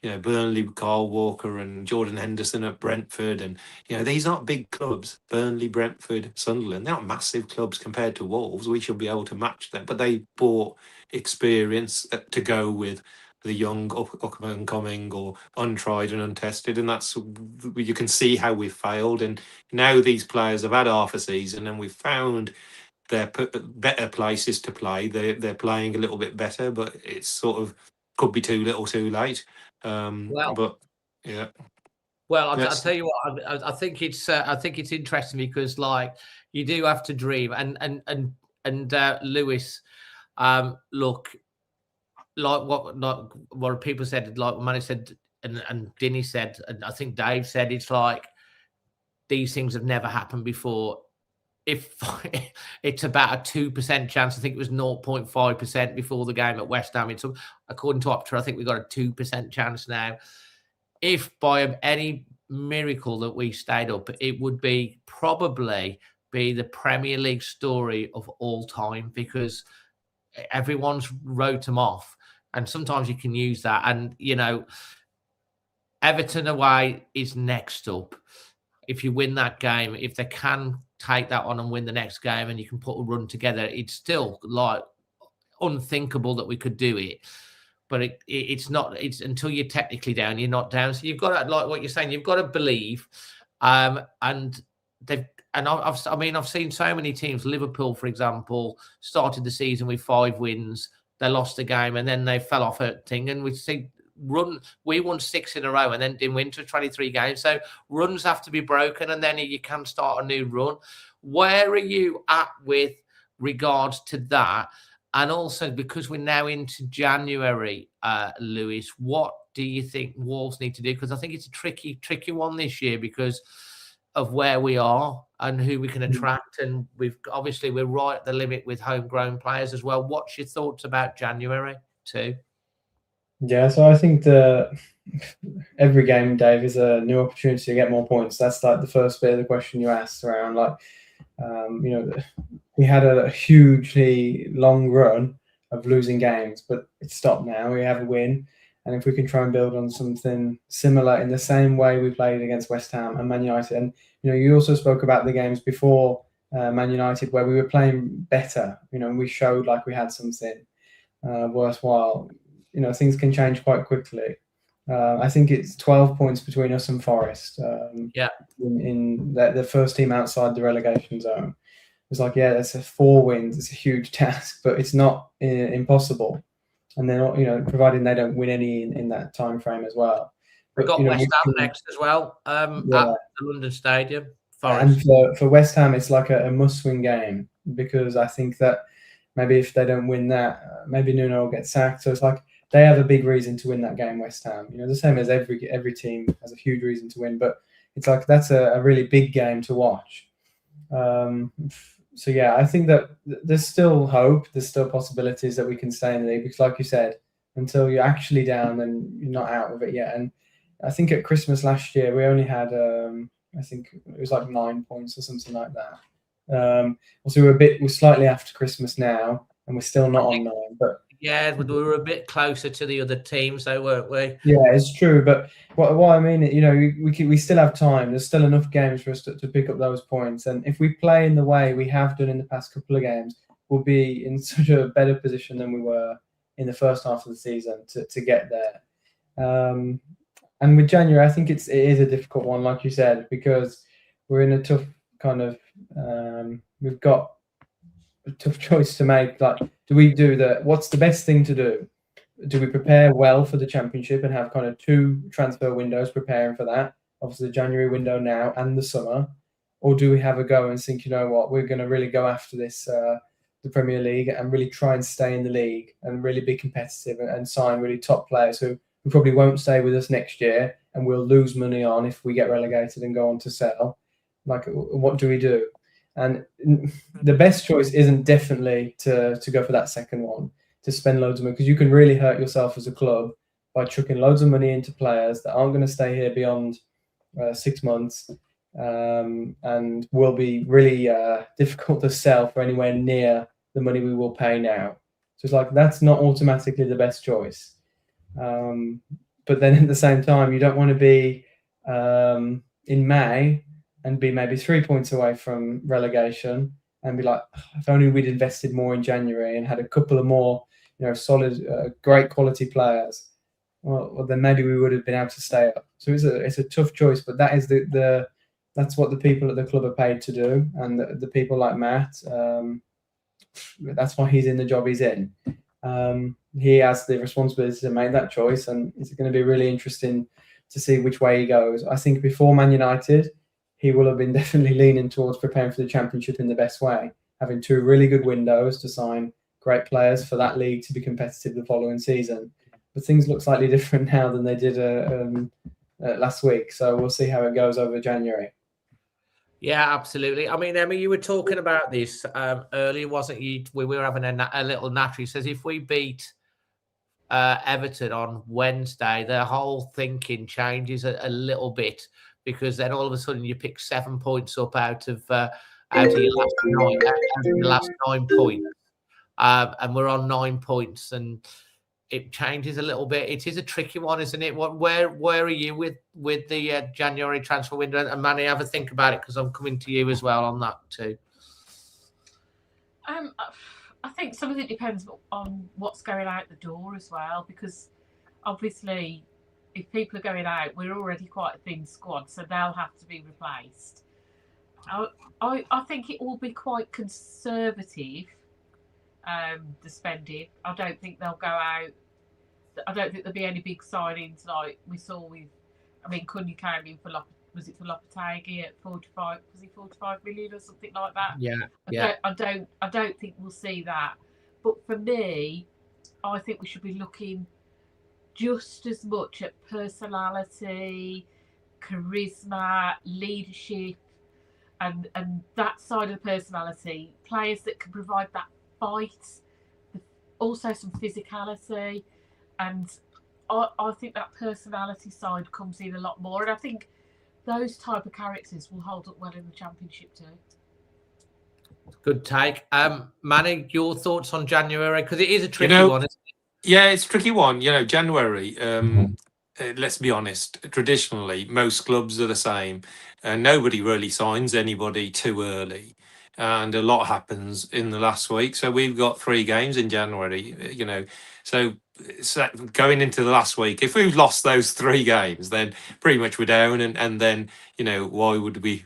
you know, Burnley with Kyle Walker and Jordan Henderson at Brentford, and you know, these aren't big clubs. Burnley, Brentford, Sunderland, they're not massive clubs compared to Wolves. We should be able to match them, but they bought experience to go with the young up and coming or untried and untested, and that's, you can see how we've failed. And now these players have had half a season and we've found their better places to play. They're playing a little bit better, but it's sort of could be too little too late. But yeah. Well, I'll tell you what. I think it's interesting because, like, you do have to dream. And Lewis, look, like what people said, like Manny said, and Dinny said, and I think Dave said, it's like these things have never happened before. If it's about a 2% chance, I think it was 0.5% before the game at West Ham. It's, according to Opta, I think we've got a 2% chance now. If by any miracle that we stayed up, it would probably be the Premier League story of all time, because everyone's wrote them off, and sometimes you can use that. And you know, Everton away is next up. If you win that game, if they can take that on and win the next game, and you can put a run together, it's still like unthinkable that we could do it. But it's not. It's until you're technically down, you're not down. So you've got to, like what you're saying, you've got to believe. And they've. And I've seen so many teams. Liverpool, for example, started the season with 5 wins. They lost a game and then they fell off a thing. And we won 6 in a row and then didn't win to 23 games. So runs have to be broken and then you can start a new run. Where are you at with regards to that? And also, because we're now into January, Lewis, what do you think Wolves need to do? Because I think it's a tricky one this year because of where we are and who we can attract, and we're right at the limit with homegrown players as well. What's your thoughts about January too? Yeah, so I think every game, Dave, is a new opportunity to get more points. That's like the first bit of the question you asked around, like, you know, we had a hugely long run of losing games, but it's stopped now. We have a win. And if we can try and build on something similar in the same way we played against West Ham and Man United, and you know, you also spoke about the games before Man United where we were playing better, you know, and we showed like we had something worthwhile. You know, things can change quite quickly. I think it's 12 points between us and Forest. In the first team outside the relegation zone. It's like, yeah, that's 4 wins. It's a huge task, but it's not impossible. And then, you know, providing they don't win any in that time frame as well. We've got West Ham next as well at the London Stadium. Forest. And for West Ham, it's like a must-win game, because I think that maybe if they don't win that, maybe Nuno will get sacked. So it's like they have a big reason to win that game, West Ham. You know, the same as every team has a huge reason to win, but it's like that's a really big game to watch. So yeah, I think that there's still hope. There's still possibilities that we can stay in the league, because like you said, until you're actually down, then you're not out of it yet. And I think at Christmas last year, we only had, I think it was like 9 points or something like that. Also, we're slightly after Christmas now, and we're still not on 9. But Yeah, we were a bit closer to the other teams, though, weren't we? Yeah, it's true. But what I mean, we still have time. There's still enough games for us to pick up those points. And if we play in the way we have done in the past couple of games, we'll be in such a better position than we were in the first half of the season to get there. And with January, I think it is a difficult one, like you said, because we're in a tough kind of we've got a tough choice to make. Like, what's the best thing to do? Do we prepare well for the Championship and have kind of 2 transfer windows preparing for that? Obviously, the January window now and the summer. Or do we have a go and think, you know what, we're going to really go after this, the Premier League, and really try and stay in the league and really be competitive and sign really top players who probably won't stay with us next year and we'll lose money on if we get relegated and go on to sell. Like, what do we do? And the best choice isn't definitely to go for that second one, to spend loads of money, because you can really hurt yourself as a club by chucking loads of money into players that aren't going to stay here beyond 6 months, and will be really difficult to sell for anywhere near the money we will pay now. So it's like, that's not automatically the best choice. But then at the same time, you don't want to be in May and be maybe 3 points away from relegation and be like, if only we'd invested more in January and had a couple of more, solid, great quality players. Well, then maybe we would have been able to stay up. So it's a tough choice, but that is that's what the people at the club are paid to do, and the people like Matt. That's why he's in the job he's in. He has the responsibility to make that choice, and it's going to be really interesting to see which way he goes. I think before Man United, he will have been definitely leaning towards preparing for the Championship in the best way, having 2 really good windows to sign great players for that league to be competitive the following season. But things look slightly different now than they did last week. So we'll see how it goes over January. Yeah, absolutely. I mean, Emma, you were talking about this earlier, wasn't you? We were having a little natter. He says if we beat Everton on Wednesday, their whole thinking changes a little bit, because then all of a sudden you pick 7 points up out of your last 9 points, and we're on 9 points, and it changes a little bit. It is a tricky one, isn't it? Where are you with the January transfer window? And Manny, have a think about it, because I'm coming to you as well on that too. I think some of it depends on what's going out the door as well, because obviously if people are going out, we're already quite a thin squad, so they'll have to be replaced. I think it will be quite conservative, the spending. I don't think they'll go out. I don't think there'll be any big signings like we saw with. I mean, Coady came in for Lopetegui at 45? Was he 45 million or something like that? Yeah. I don't think we'll see that. But for me, I think we should be looking just as much at personality, charisma, leadership, and that side of the personality. Players that can provide that fight, also some physicality, and I think that personality side comes in a lot more, and I think those type of characters will hold up well in the Championship too. Good take. Manny, your thoughts on January? Because it is a tricky one, isn't it? Yeah, it's a tricky one. January, let's be honest, traditionally, most clubs are the same. Nobody really signs anybody too early. And a lot happens in the last week. So we've got 3 games in January, So going into the last week, if we've lost those 3 games, then pretty much we're down. And then, why would we?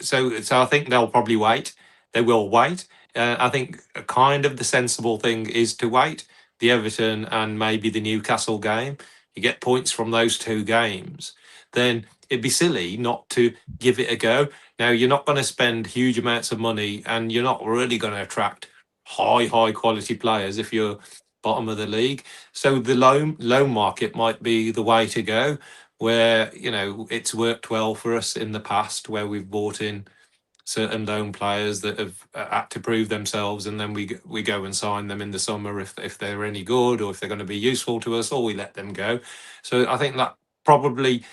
So I think they'll probably wait. They will wait. I think kind of the sensible thing is to wait. The Everton and maybe the Newcastle game, you get points from those 2 games, then it'd be silly not to give it a go. Now, you're not going to spend huge amounts of money, and you're not really going to attract high quality players if you're bottom of the league. So the loan market might be the way to go, where, it's worked well for us in the past, where we've bought in certain loan players that have had to prove themselves, and then we go and sign them in the summer if they're any good, or if they're going to be useful to us, or we let them go. So I think that probably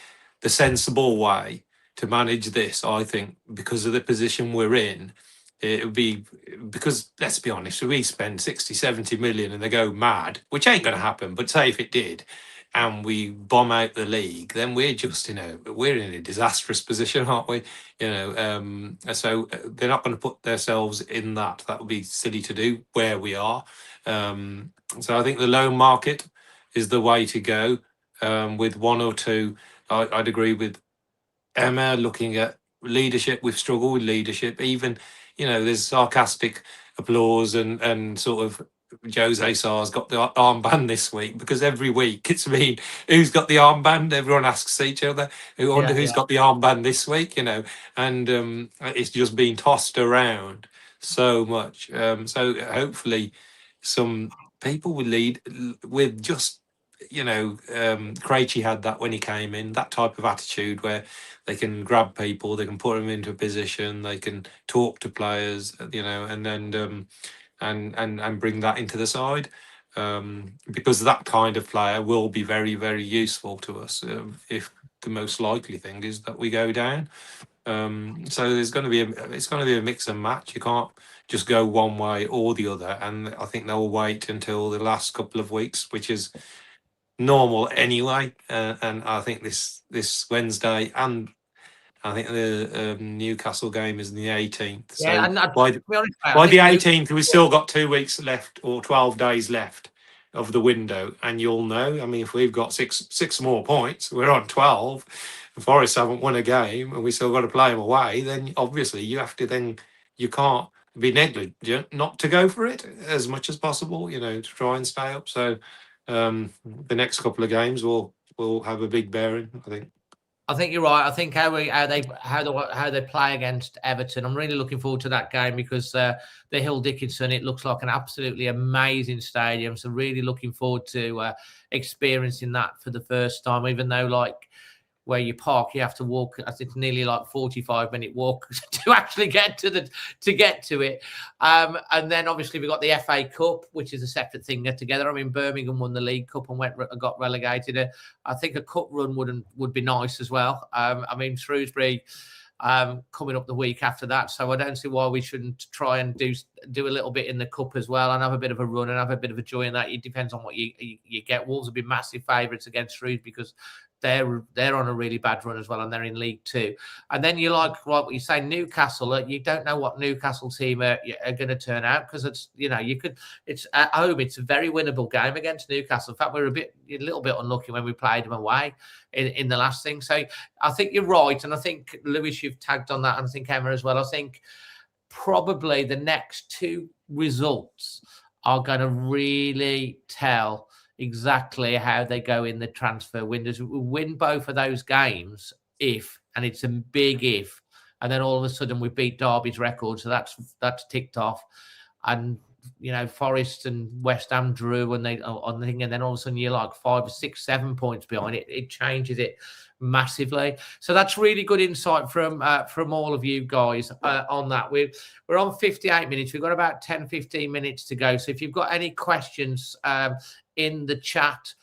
the sensible way to manage this, I think, because of the position we're in, it would be, because let's be honest, if we spend 60, 70 million and they go mad, which ain't going to happen, but say if it did, and we bomb out the league, then we're just, we're in a disastrous position, aren't we? So they're not going to put themselves in that. That would be silly to do where we are. So I think the loan market is the way to go. With one or two, I'd agree with Emma looking at leadership. We've struggled with leadership. Even, there's sarcastic applause and sort of Jose Sar's got the armband this week, because every week it's been who's got the armband. Everyone asks each other, I wonder who's got the armband this week, and it's just been tossed around so much. So hopefully some people will lead with just, Krejci had that when he came in, that type of attitude where they can grab people, they can put them into a position, they can talk to players, and then and bring that into the side, because that kind of player will be very, very useful to us if the most likely thing is that we go down. So there's going to be it's going to be a mix and match. You can't just go one way or the other, and I think they'll wait until the last couple of weeks, which is normal anyway. And I think this Wednesday, and I think the Newcastle game is the 18th. So by the 18th, we've still got 2 weeks left, or 12 days left of the window, and you'll know. I mean, if we've got six more points, we're on 12. Forest haven't won a game, and we still got to play them away. Then obviously you can't be negligent not to go for it as much as possible. To try and stay up. So the next couple of games will have a big bearing, I think. I think you're right. I think how they play against Everton, I'm really looking forward to that game, because the Hill Dickinson, it looks like an absolutely amazing stadium. So really looking forward to experiencing that for the first time, even though where you park, you have to walk. I think nearly 45-minute walk to actually get to it. And then obviously we've got the FA Cup, which is a separate thing together. I mean, Birmingham won the League Cup and got relegated. I think a cup run would be nice as well. I mean, Shrewsbury coming up the week after that, so I don't see why we shouldn't try and do a little bit in the cup as well, and have a bit of a run and have a bit of a joy in that. It depends on what you get. Wolves will be massive favourites against Shrewsbury because they're on a really bad run as well, and they're in League Two. And then what you say, Newcastle. You don't know what Newcastle team are going to turn out, because it's it's at home. It's a very winnable game against Newcastle. In fact, we're a little bit unlucky when we played them away in the last thing. So I think you're right, and I think Lewis, you've tagged on that, and I think Emma as well. I think probably the next two results are going to really tell exactly how they go in the transfer windows. We win both of those games and it's a big if, and then all of a sudden we beat Derby's record, so that's ticked off. And Forest and West Ham drew and on the thing, and then all of a sudden you're 5, 6, 7 points behind. It changes it massively. So that's really good insight from all of you guys on that. We're on 58 minutes. We've got about 10-15 minutes to go. So if you've got any questions in the chat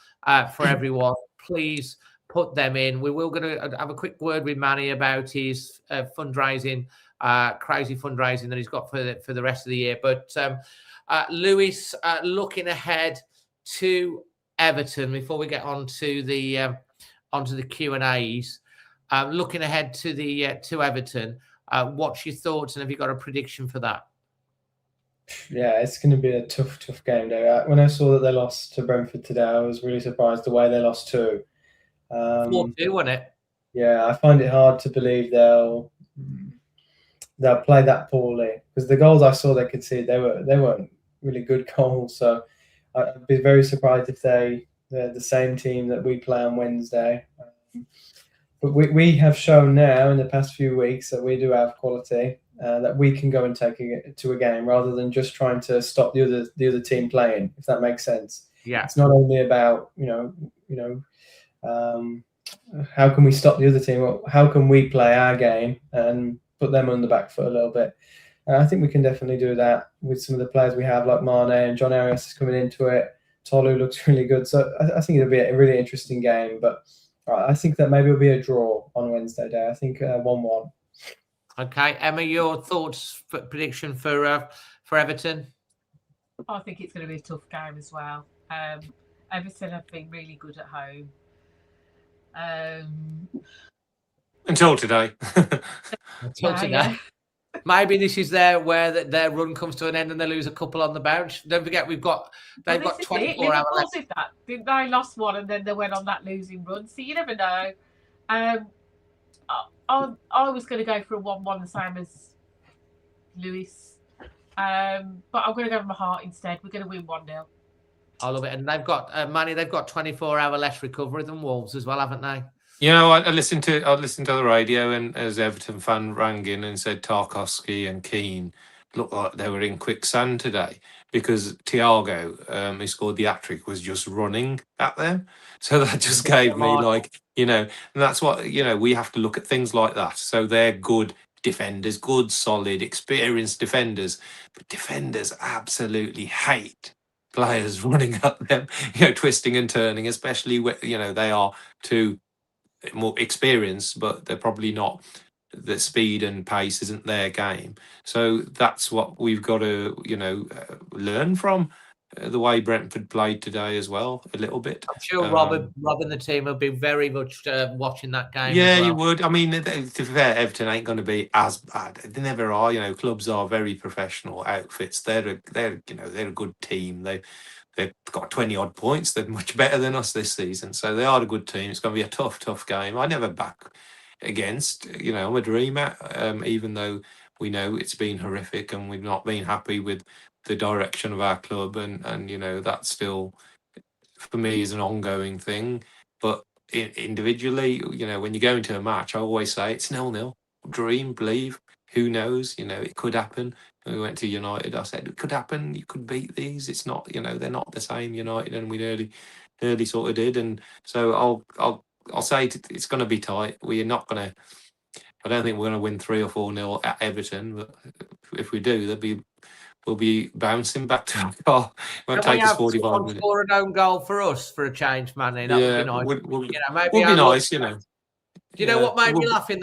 for everyone, please put them in. We will going to have a quick word with Manny about his fundraising, crazy fundraising that he's got for the rest of the year. But Lewis, looking ahead to Everton before we get onto the Q&As, looking ahead to Everton, what's your thoughts, and have you got a prediction for that? Yeah, it's going to be a tough game, though. When I saw that they lost to Brentford today, I was really surprised the way they lost too. 4-2, wasn't it? Yeah, I find it hard to believe they'll play that poorly, because the goals I saw they could see, they weren't really good goals. So I'd be very surprised if they're the same team that we play on Wednesday. But we have shown now in the past few weeks that we do have quality, that we can go and take it to a game rather than just trying to stop the other team playing, if that makes sense. Yeah, it's not only about how can we stop the other team, or how can we play our game and put them on the back foot a little bit. I think we can definitely do that with some of the players we have, like Mane, and John Arias is coming into it. Tolu looks really good. So I think it'll be a really interesting game. But I think that maybe it'll be a draw on Wednesday day. I think 1-1. Okay, Emma, your thoughts, prediction for Everton? I think it's going to be a tough game as well. Everton have been really good at home. Until today. Until today. Maybe this is where their run comes to an end and they lose a couple on the bounce. Don't forget, they've got 24 hours left. Did that? Didn't they? Lost one and then they went on that losing run. So you never know. I was going to go for a 1-1, the same as Lewis. But I'm going to go with my heart instead. We're going to win 1-0. I love it. And they've got Manny. They've got 24-hour less recovery than Wolves as well, haven't they? You know, I listened to the radio, and as Everton fan rang in and said Tarkowski and Keane looked like they were in quicksand today because Thiago, who scored the hat-trick, was just running at them. So that just gave me and that's what, we have to look at things like that. So they're good defenders, good, solid, experienced defenders, but defenders absolutely hate players running at them, twisting and turning, especially when, they are too more experienced, but they're probably not, the speed and pace isn't their game. So that's what we've got to, learn from the way Brentford played today as well, a little bit. I'm sure Rob and the team will be very much watching that game. Yeah, as well. you would. I mean, to be fair, Everton ain't going to be as bad. They never are. Clubs are very professional outfits. They're a good team. They've got 20 odd points. They're much better than us this season. So they are a good team. It's going to be a tough game. I never back against, I'm a dreamer, even though we know it's been horrific and we've not been happy with the direction of our club. And that still, for me, is an ongoing thing. But individually, when you go into a match, I always say it's 0-0. Dream, believe. Who knows? It could happen. When we went to United, I said it could happen. You could beat these. It's not, they're not the same United, and we nearly sort of did. And so I'll say it's going to be tight. We're not going to. I don't think we're going to win 3 or 4-0 at Everton. But if we do, we'll be bouncing back to our car. It won't take us 45 minutes. Score an own goal for us for a change, Manny. That would be nice. Would be nice, Do you know what made me laugh in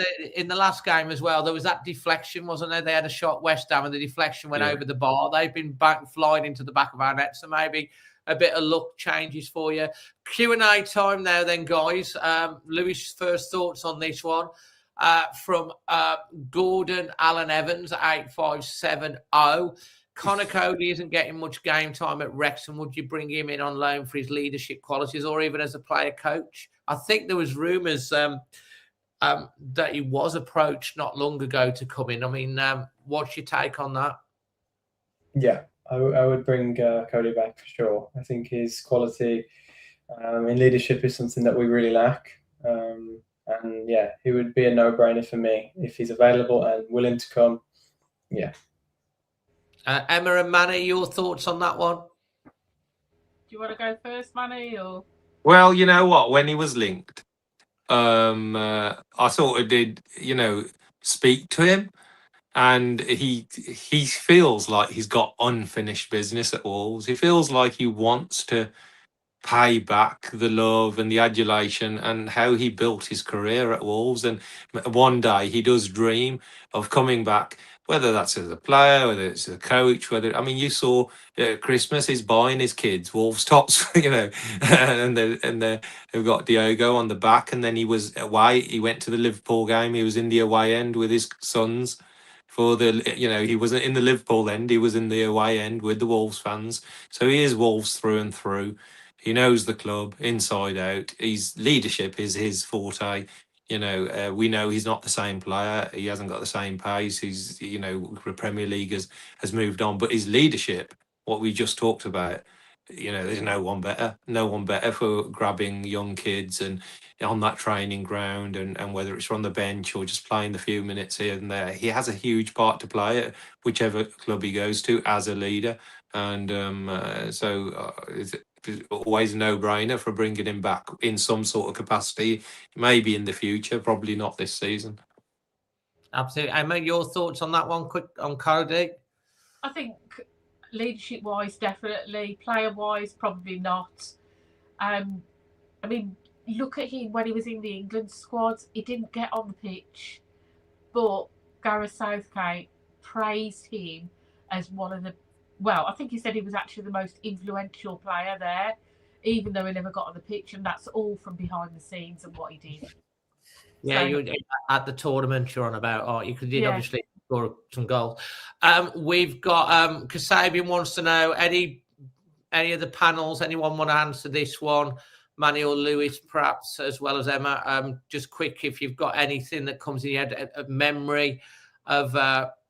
the last game as well? There was that deflection, wasn't there? They had a shot West Ham and the deflection went over the bar. They've been flying into the back of our net, so maybe a bit of luck changes for you. Q&A time now then, guys. Lewis, first thoughts on this one from Gordon Allen Evans, 8570. Connor Coady isn't getting much game time at Wrexham. Would you bring him in on loan for his leadership qualities or even as a player coach? I think there was rumours that he was approached not long ago to come in. I mean, what's your take on that? Yeah, I would bring Coady back for sure. I think his quality in leadership is something that we really lack. And yeah, he would be a no-brainer for me if he's available and willing to come. Yeah. Emma and Manny, your thoughts on that one? Do you want to go first, Manny? Or well, you know what? When he was linked, I sort of did, speak to him, and he feels like he's got unfinished business at Wolves. He feels like he wants to pay back the love and the adulation and how he built his career at Wolves. And one day he does dream of coming back, whether that's as a player, whether it's a coach, you saw Christmas, he's buying his kids Wolves tops, and they've got Diogo on the back. And then he was away. He went to the Liverpool game. He was in the away end with his sons for he wasn't in the Liverpool end. He was in the away end with the Wolves fans. So he is Wolves through and through. He knows the club inside out. His leadership is his forte. We know he's not the same player. He hasn't got the same pace. He's, the Premier League has moved on. But his leadership, what we just talked about, there's no one better for grabbing young kids and on that training ground, and whether it's on the bench or just playing the few minutes here and there. He has a huge part to play at whichever club he goes to as a leader. And it's always a no-brainer for bringing him back in some sort of capacity, maybe in the future, probably not this season. Absolutely. Emma, your thoughts on that one, quick, on Coady? I think leadership-wise, definitely. Player-wise, probably not. Look at him when he was in the England squad. He didn't get on the pitch, but Gareth Southgate praised him as one of the, well, I think he said he was actually the most influential player there, even though he never got on the pitch, and that's all from behind the scenes and what he did. Yeah, So- you at the tournament you're on about, aren't you? Because you did Yeah. obviously score some goals. We've got Kasabian wants to know any of the panels. Anyone want to answer this one? Manny or Lewis, perhaps, as well as Emma. Just quick, if you've got anything that comes in your head, a memory of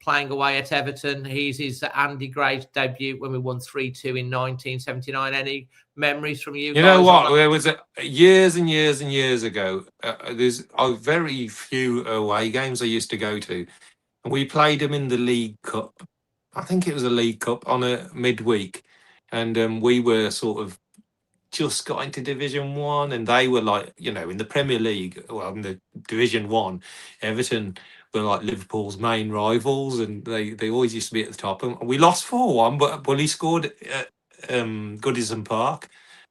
playing away at Everton. His Andy Gray's debut when we won 3-2 in 1979. Any memories from you guys? You know what? There was years and years and years ago. There's very few away games I used to go to, and we played them in the League Cup. I think it was a League Cup on a midweek, and we were sort of just got into Division 1, and they were like, you know, in the Premier League, well, in the Division 1, Everton were like Liverpool's main rivals, and they always used to be at the top. And we lost 4-1, but Bully scored at Goodison Park,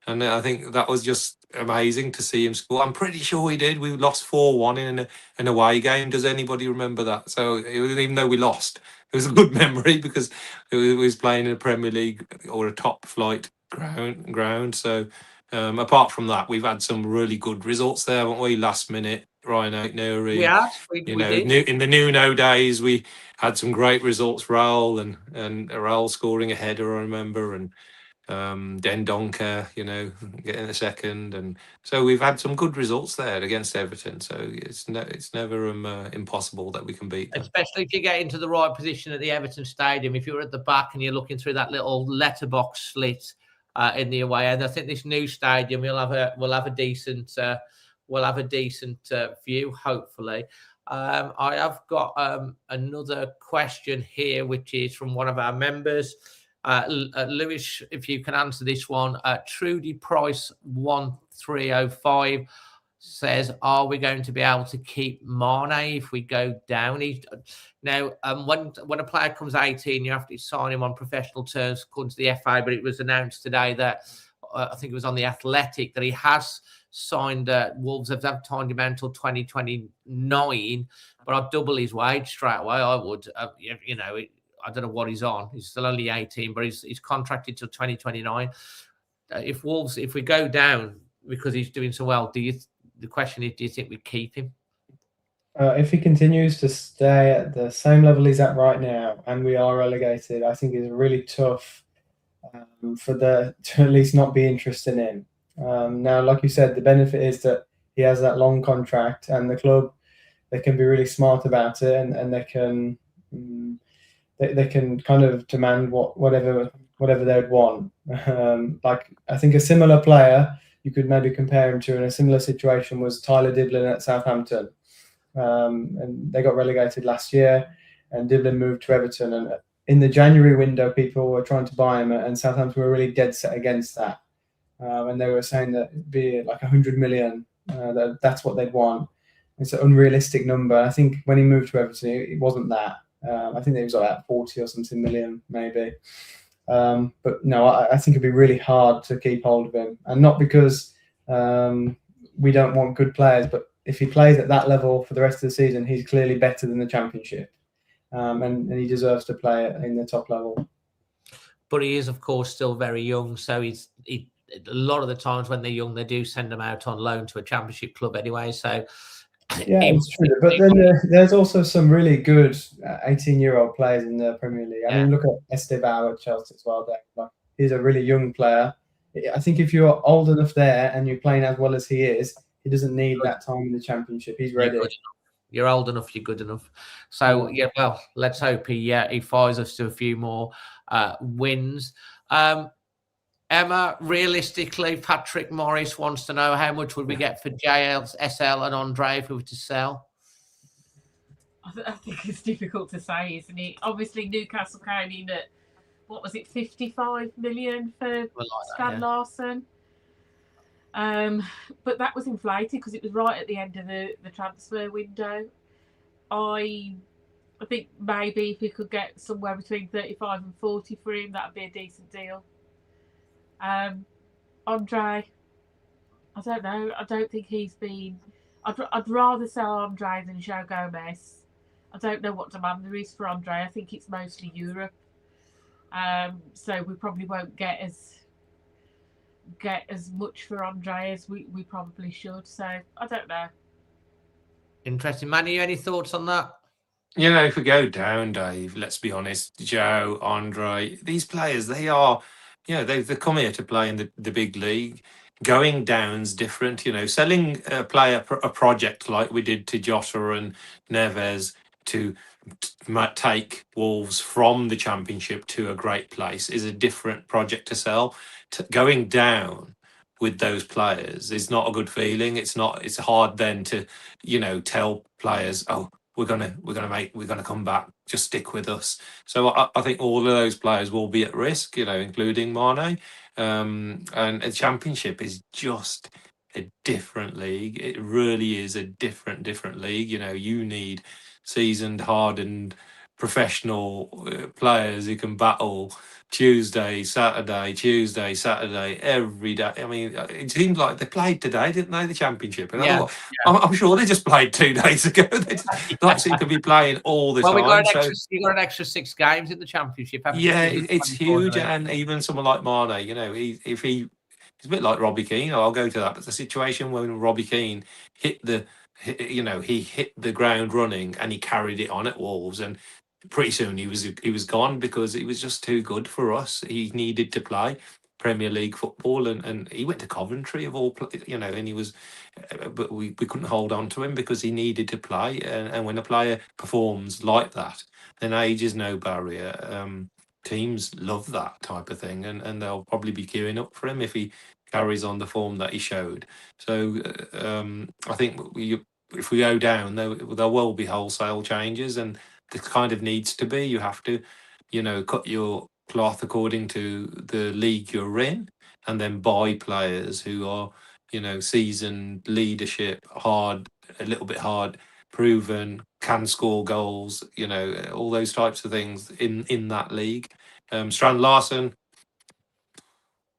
and I think that was just amazing to see him score. I'm pretty sure he did. We lost 4-1 in an away game. Does anybody remember that? So even though we lost, it was a good memory because it was playing in a Premier League or a top flight ground. So apart from that, we've had some really good results there, haven't we? Last minute, Ryan O'Neary. Yeah, we did. In the Nuno days, we had some great results. Raul and Raul scoring a header, I remember, and Dendoncker, you know, getting a second, and so we've had some good results there against Everton. So it's never impossible that we can beat them. Especially if you get into the right position at the Everton Stadium. If you're at the back and you're looking through that little letterbox slit in the away end, I think this new stadium we'll have a decent view, hopefully. I have got another question here, which is from one of our members. Lewis, if you can answer this one. Trudy Price 1305 says, "Are we going to be able to keep Mane if we go down?" Now, when a player comes 18, you have to sign him on professional terms according to the FA. But it was announced today that I think it was on the Athletic that he has signed. Wolves have signed him until 2029, but I'd double his wage straight away. I would, I don't know what he's on. He's still only 18, but he's contracted till 2029. If we go down because he's doing so well, the question is, do you think we keep him? If he continues to stay at the same level he's at right now, and we are relegated, I think it's really tough to at least not be interested in him. Now, like you said, the benefit is that he has that long contract, and the club, they can be really smart about it, and they can kind of demand whatever they'd want. Like, I think a similar player you could maybe compare him to in a similar situation was Tyler Diblin at Southampton. And they got relegated last year, and Diblin moved to Everton. And in the January window, people were trying to buy him, and Southampton were really dead set against that. And they were saying that it'd be like 100 million. That's what they'd want. It's an unrealistic number. I think when he moved to Everton, it wasn't that. I think it was like 40 or something million, maybe. But no, I think it'd be really hard to keep hold of him. And not because we don't want good players, but if he plays at that level for the rest of the season, he's clearly better than the Championship. And he deserves to play in the top level. But he is, of course, still very young. So a lot of the times when they're young, they do send them out on loan to a Championship club anyway. So yeah, it's true. But then there's also some really good 18-year-old players in the Premier League. I mean, look at Estevao at Chelsea as well. Like, he's a really young player. I think if you're old enough there and you're playing as well as he is, he doesn't need that time in the Championship. He's ready. You're old enough. You're good enough. So yeah, well, let's hope he fires us to a few more wins. Emma, realistically, Patrick Morris wants to know how much would we get for JSL and Andre if we were to sell? I think it's difficult to say, isn't it? Obviously, Newcastle came in at, what was it, 55 million for Stan Larson. But that was inflated because it was right at the end of the transfer window. I think maybe if we could get somewhere between 35 and 40 for him, that would be a decent deal. Andre, I don't know. I don't think he's been. I'd rather sell Andre than Joe Gomez. I don't know what demand there is for Andre. I think it's mostly Europe. So we probably won't get as much for Andre as we probably should. So I don't know. Interesting. Manny, any thoughts on that? You know, if we go down, Dave, let's be honest, Joe, Andre, these players, they are, they've come here to play in the big league. Going down's different, selling a player a project like we did to Jota and Neves to take Wolves from the Championship to a great place is a different project to sell. Going down with those players is not a good feeling. It's hard then to, tell players, oh, we're gonna come back. Just stick with us. So I think all of those players will be at risk, including Mane. And the Championship is just a different league. It really is a different league. You need seasoned, hardened, professional players who can battle Tuesday, Saturday, every day. I mean, it seemed like they played today, didn't they? The Championship, and Yeah, I'm sure they just played 2 days ago. They just seem to be playing all the well, time. You got an extra 6 games in the Championship. Haven't you? Yeah, it's huge, now. and even someone like Mane, if he's a bit like Robbie Keane. I'll go to that, but the situation when Robbie Keane he hit the ground running and he carried it on at Wolves, and pretty soon he was gone because it was just too good for us. He needed to play Premier League football, and he went to Coventry of all, and he was, but we couldn't hold on to him because he needed to play. And when a player performs like that, then age is no barrier. Teams love that type of thing, and they'll probably be queuing up for him if he carries on the form that he showed. So I think if we go down, there will be wholesale changes, and the kind of needs to be. You have to, cut your cloth according to the league you're in, and then buy players who are, seasoned, leadership, a little bit hard, proven, can score goals, all those types of things in that league. Strand Larson,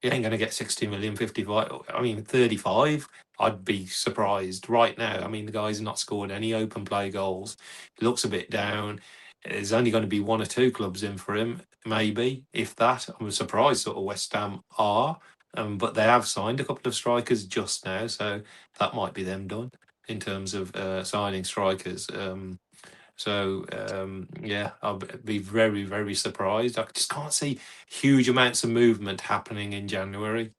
he ain't going to get 60 million, 55, 35. I'd be surprised right now. I mean, the guy's not scored any open play goals. He looks a bit down. There's only going to be 1 or 2 clubs in for him, maybe, if that. I'm surprised sort of West Ham are, but they have signed a couple of strikers just now, so that might be them done in terms of signing strikers. Yeah, I'll be very, very surprised. I just can't see huge amounts of movement happening in January.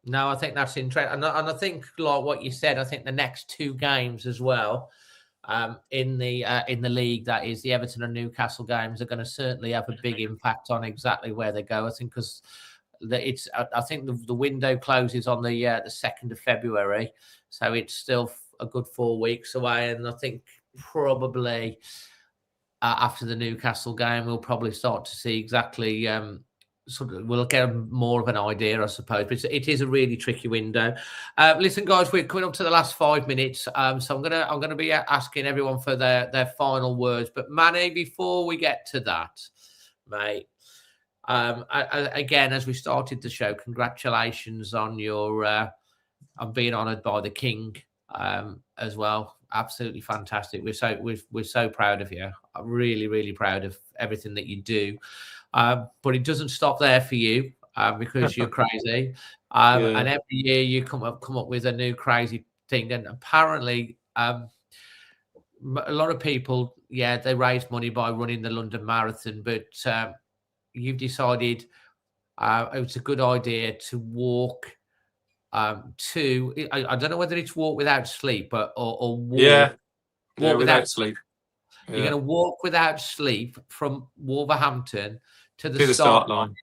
No, I think that's interesting, and I think like what you said. I think the next 2 games as well, in the league, that is the Everton and Newcastle games, are going to certainly have a big impact on exactly where they go. I think because I think the window closes on the 2nd of February, so it's still a good 4 weeks away, and I think probably after the Newcastle game, we'll probably start to see exactly. We'll get more of an idea, I suppose. But it is a really tricky window. Listen, guys, we're coming up to the last 5 minutes, so I'm gonna be asking everyone for their final words. But Manny, before we get to that, mate, again, as we started the show, congratulations on your on being honoured by the King as well. Absolutely fantastic. We're so proud of you. I'm really, really proud of everything that you do. But it doesn't stop there for you because you're crazy. And every year you come up with a new crazy thing. And apparently, a lot of people, they raise money by running the London Marathon, but you've decided it's a good idea to walk. I don't know whether it's walk without sleep, or walk. Walk without sleep. You're going to walk without sleep from Wolverhampton to the start line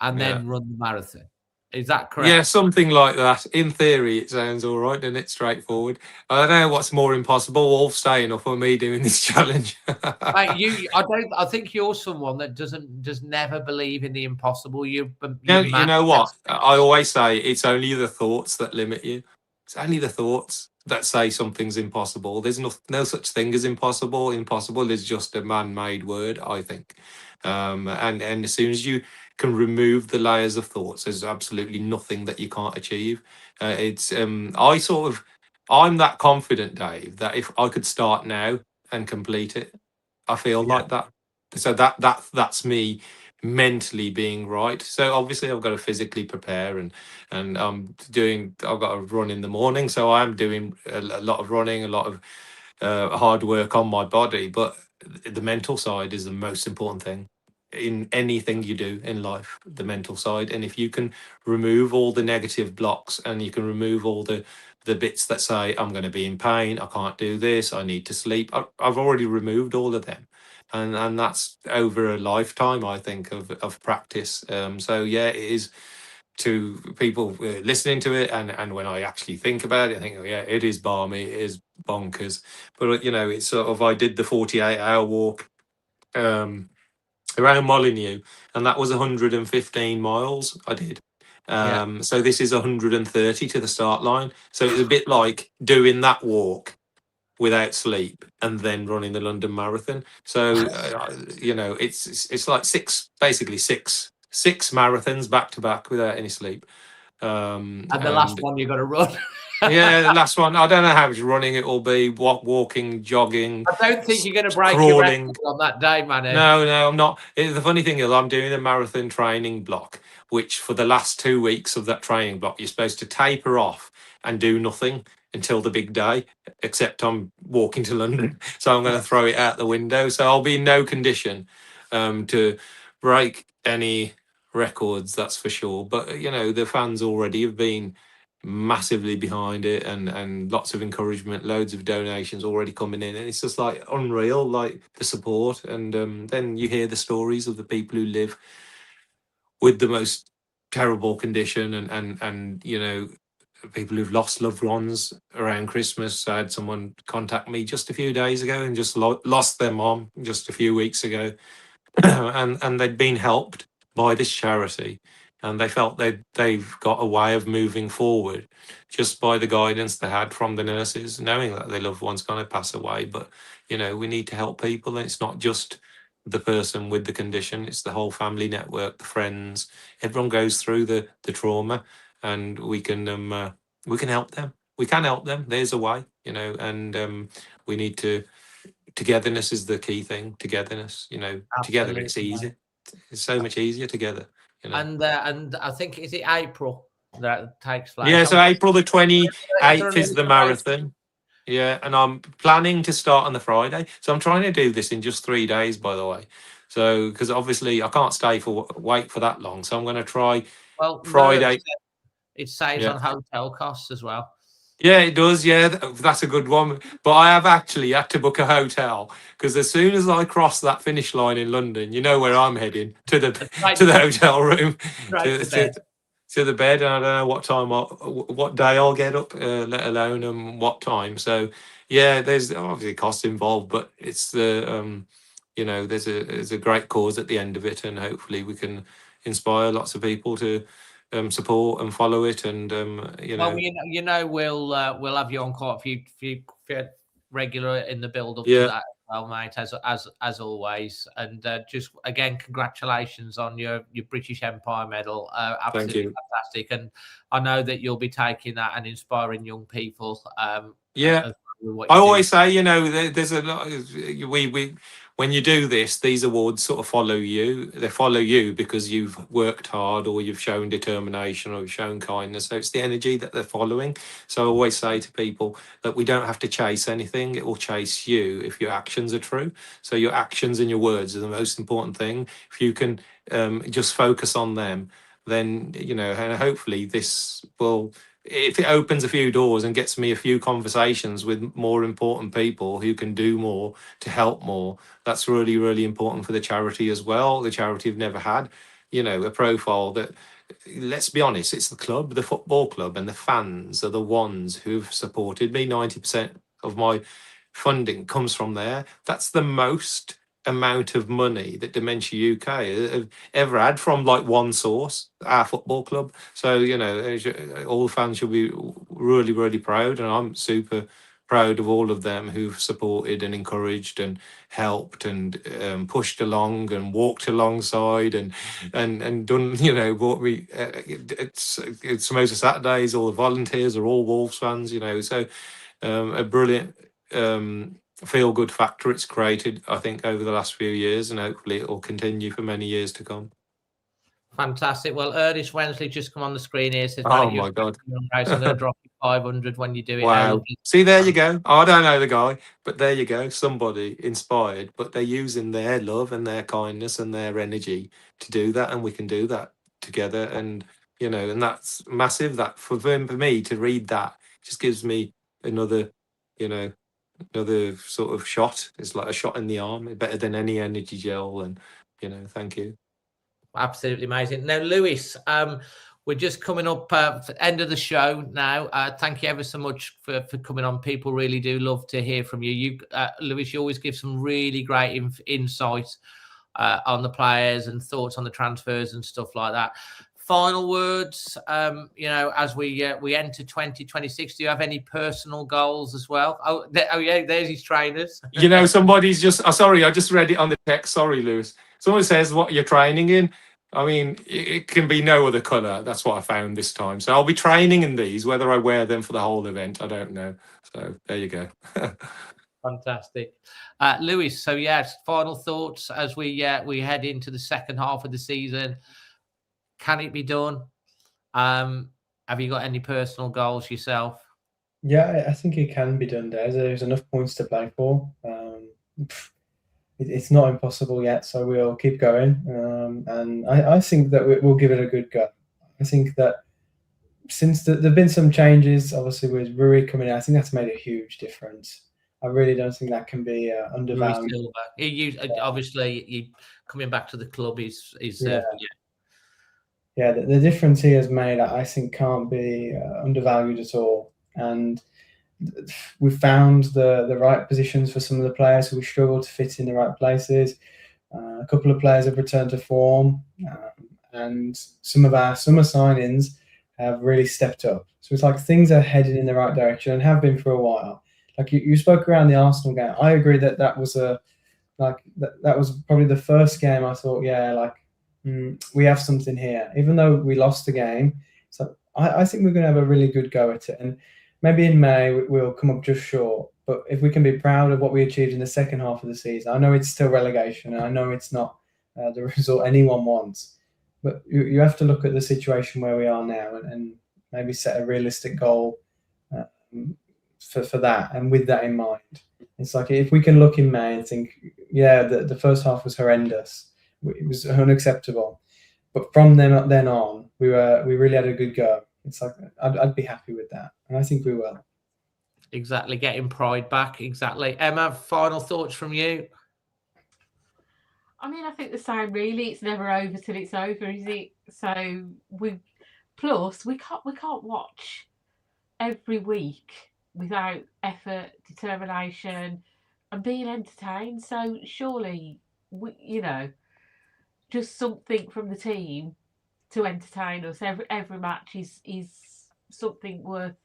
and then run the marathon. Is that correct? Yeah, something like that. In theory, it sounds all right, and it's straightforward. I don't know what's more impossible, Wolf staying up or me doing this challenge. Mate, I think you're someone that does never believe in the impossible. You know what? I always say it's only the thoughts that limit you. It's only the thoughts that say something's impossible. There's no such thing as impossible. Impossible is just a man-made word, I think. And as soon as you can remove the layers of thoughts, there's absolutely nothing that you can't achieve. I'm that confident, Dave, that if I could start now and complete it. I feel Yeah. like that. So that's me mentally being right. So obviously I've got to physically prepare, and I've got to run in the morning, so I'm doing a lot of running, a lot of hard work on my body, but the mental side is the most important thing in anything you do in life, the mental side. And if you can remove all the negative blocks, and you can remove all the bits that say I'm going to be in pain, I can't do this, I need to sleep, I've already removed all of them, and that's over a lifetime, I think, of practice. So yeah, it is, to people listening to it, and when I actually think about it, I think, oh yeah, it is balmy, it is bonkers. But it's sort of, I did the 48-hour walk around Molineux, and that was 115 miles I did. Yeah. So this is 130 to the start line. So it's a bit like doing that walk without sleep and then running the London Marathon. So it's like basically six marathons back to back without any sleep. And the last one you got to run. Yeah, the last one, I don't know how much running it will be. Walking, jogging. I don't think you're going to break crawling. your record on that day, Manny. No, I'm not. The funny thing is, I'm doing a marathon training block, which for the last 2 weeks of that training block, you're supposed to taper off and do nothing until the big day, except I'm walking to London. So I'm going to throw it out the window. So I'll be in no condition to break any records, that's for sure. But, the fans already have been massively behind it, and lots of encouragement, loads of donations already coming in, and it's just like unreal, like the support. And then you hear the stories of the people who live with the most terrible condition, and people who've lost loved ones around Christmas. I had someone contact me just a few days ago and just lost their mom just a few weeks ago. and they'd been helped by this charity, and they felt they've got a way of moving forward just by the guidance they had from the nurses, knowing that their loved one's going to pass away. But we need to help people, and it's not just the person with the condition, it's the whole family network, the friends, everyone goes through the trauma, and we can help them. We can help them. There's a way, and we need to. Togetherness is the key thing. Togetherness, together it's easy. It's so much easier together. And I think, is it April that takes place? Yeah, so April the 28th is the marathon. Yeah, and I'm planning to start on the Friday. So I'm trying to do this in just 3 days, by the way. So, because obviously I can't wait for that long. So I'm going to try Friday. It saves on hotel costs as well. Yeah, it does. Yeah, that's a good one. But I have actually had to book a hotel, because as soon as I cross that finish line in London, you know where I'm heading, to the hotel room, to the bed. And I don't know what time, what day I'll get up, let alone what time. So yeah, there's obviously costs involved, but it's the there's a great cause at the end of it, and hopefully we can inspire lots of people to support and follow it. And well, we'll have you on quite a few regular in the build up to that as well, mate, as always. And just again, congratulations on your British Empire medal. Absolutely fantastic. And I know that you'll be taking that and inspiring young people. I always say, there's a lot. We when you do this, these awards sort of follow you. They follow you because you've worked hard, or you've shown determination, or you've shown kindness. So it's the energy that they're following. So I always say to people that we don't have to chase anything. It will chase you if your actions are true. So your actions and your words are the most important thing. If you can just focus on them, then, and hopefully this will, if it opens a few doors and gets me a few conversations with more important people who can do more to help more, that's really, really important for the charity as well. The charity have never had, a profile that, let's be honest, it's the club, the football club, and the fans are the ones who've supported me. 90% of my funding comes from there. That's the most amount of money that Dementia UK have ever had from one source, our football club. So all the fans should be really, really proud, and I'm super proud of all of them who've supported and encouraged and helped and pushed along and walked alongside and done, bought me it's Samosa Saturdays. All the volunteers are all Wolves fans, so a brilliant feel-good factor it's created, I think, over the last few years, and hopefully it will continue for many years to come. Fantastic. Well, Ernest Wensley just come on the screen here. Says, Oh "Manny, my God. I'm going to drop you 500 when you do it." How Wow. lovely. See, there you go. I don't know the guy, but there you go. Somebody inspired, but they're using their love and their kindness and their energy to do that, and we can do that together. And you know, and that's massive. That for me to read that just gives me another, you know, another sort of shot. It's like a shot in the arm, better than any energy gel. And you know, thank you. Absolutely amazing. Now, Lewis, we're just coming up for the end of the show now. Thank you ever so much for coming on. People really do love to hear from you. Lewis, you always give some really great insight on the players and thoughts on the transfers and stuff like that. Final words, you know, as we enter 2026, do you have any personal goals as well? Oh yeah, there's his trainers. You know, somebody's just, sorry, I just read it on the text. Sorry, Lewis. Someone says, what you're training in? I mean, it can be no other colour. That's what I found this time. So I'll be training in these, whether I wear them for the whole event, I don't know. So there you go. Fantastic. Lewis, so yes, final thoughts as we head into the second half of the season. Can it be done? Have you got any personal goals yourself? Yeah, I think it can be done. There's enough points to play for. It's not impossible yet, so we'll keep going. And I think that we'll give it a good go. I think that since there have been some changes, obviously with Rui coming in, I think that's made a huge difference. I really don't think that can be undervalued. Obviously, you coming back to the club is yeah. The difference he has made, I think, can't be undervalued at all. And we've found the right positions for some of the players who struggle to fit in the right places. A couple of players have returned to form, and some of our summer signings have really stepped up. So it's like things are headed in the right direction and have been for a while. Like you spoke around the Arsenal game. I agree that was that was probably the first game I thought, we have something here. Even though we lost the game, so I think we're going to have a really good go at it. And maybe in May we'll come up just short. But if we can be proud of what we achieved in the second half of the season, I know it's still relegation, and I know it's not the result anyone wants. But you have to look at the situation where we are now and maybe set a realistic goal for that, and with that in mind. It's like if we can look in May and think, the first half was horrendous. It was unacceptable. But from then on, we really had a good go. It's like I'd be happy with that, and I think we will. Exactly, getting pride back. Exactly. Emma, final thoughts from you? I mean, I think the same. Really, it's never over till it's over, is it? So we can't watch every week without effort, determination, and being entertained. So surely, just something from the team to entertain us. Every match is something worth,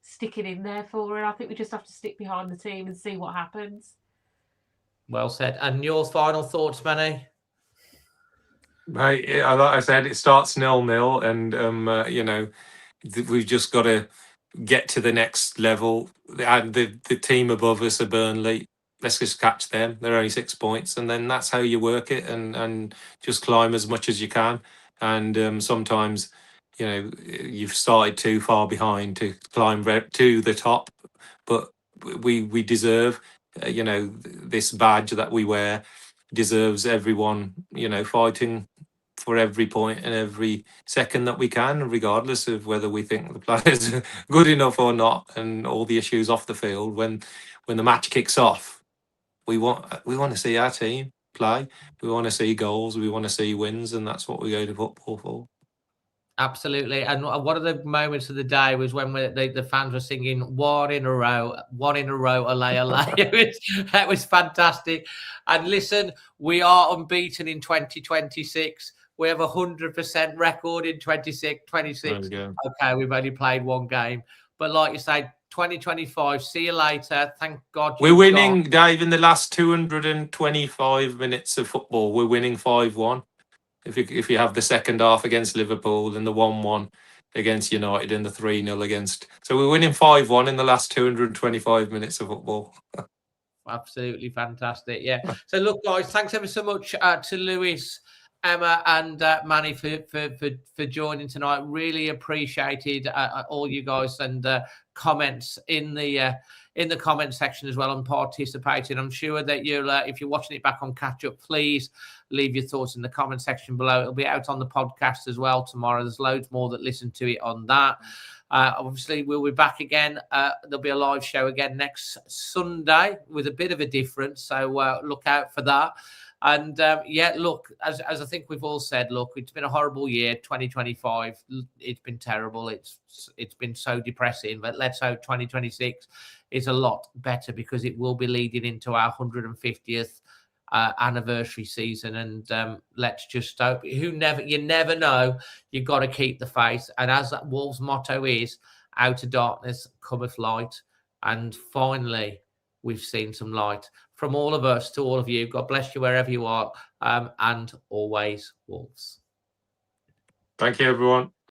sticking in there for. And I think we just have to stick behind the team and see what happens. Well said. And your final thoughts, Manny? Like I said, it starts 0-0, and we've just got to get to the next level. The team above us are Burnley. Let's just catch them. They're only 6 points, and then that's how you work it, and just climb as much as you can. And sometimes, you've started too far behind to climb to the top, but we deserve, this badge that we wear deserves everyone, fighting for every point and every second that we can, regardless of whether we think the players are good enough or not, and all the issues off the field. When the match kicks off, we want to see our team play. We want to see goals. We want to see wins, and that's what we go to football for. Absolutely. And one of the moments of the day was when the fans were singing one in a row, allay, allay. That was fantastic. And listen, we are unbeaten in 2026. We have 100% record in 26. Okay, we've only played one game. But like you say, 2025, see you later. Thank God. We're winning, Dave, in the last 225 minutes of football. We're winning 5-1. If you have the second half against Liverpool and the 1-1 against United and the 3-0 against. So we're winning 5-1 in the last 225 minutes of football. Absolutely fantastic. Yeah. So look, guys, thanks ever so much to Lewis, Emma, and Manny for joining tonight. Really appreciated all you guys and comments in the comment section as well and participating. I'm sure that you'll if you're watching it back on catch up, please leave your thoughts in the comment section below. It'll be out on the podcast as well tomorrow. There's loads more that listen to it on that. Obviously, we'll be back again. There'll be a live show again next Sunday with a bit of a difference. So look out for that. And yeah, look, as I think we've all said, look, it's been a horrible year, 2025. It's been terrible. It's been so depressing. But let's hope 2026 is a lot better because it will be leading into our 150th anniversary season. And let's just hope. You never know. You've got to keep the faith. And as that Wolves motto is, out of darkness cometh light. And finally, we've seen some light. From all of us to all of you, God bless you wherever you are, and always Wolves. Thank you, everyone.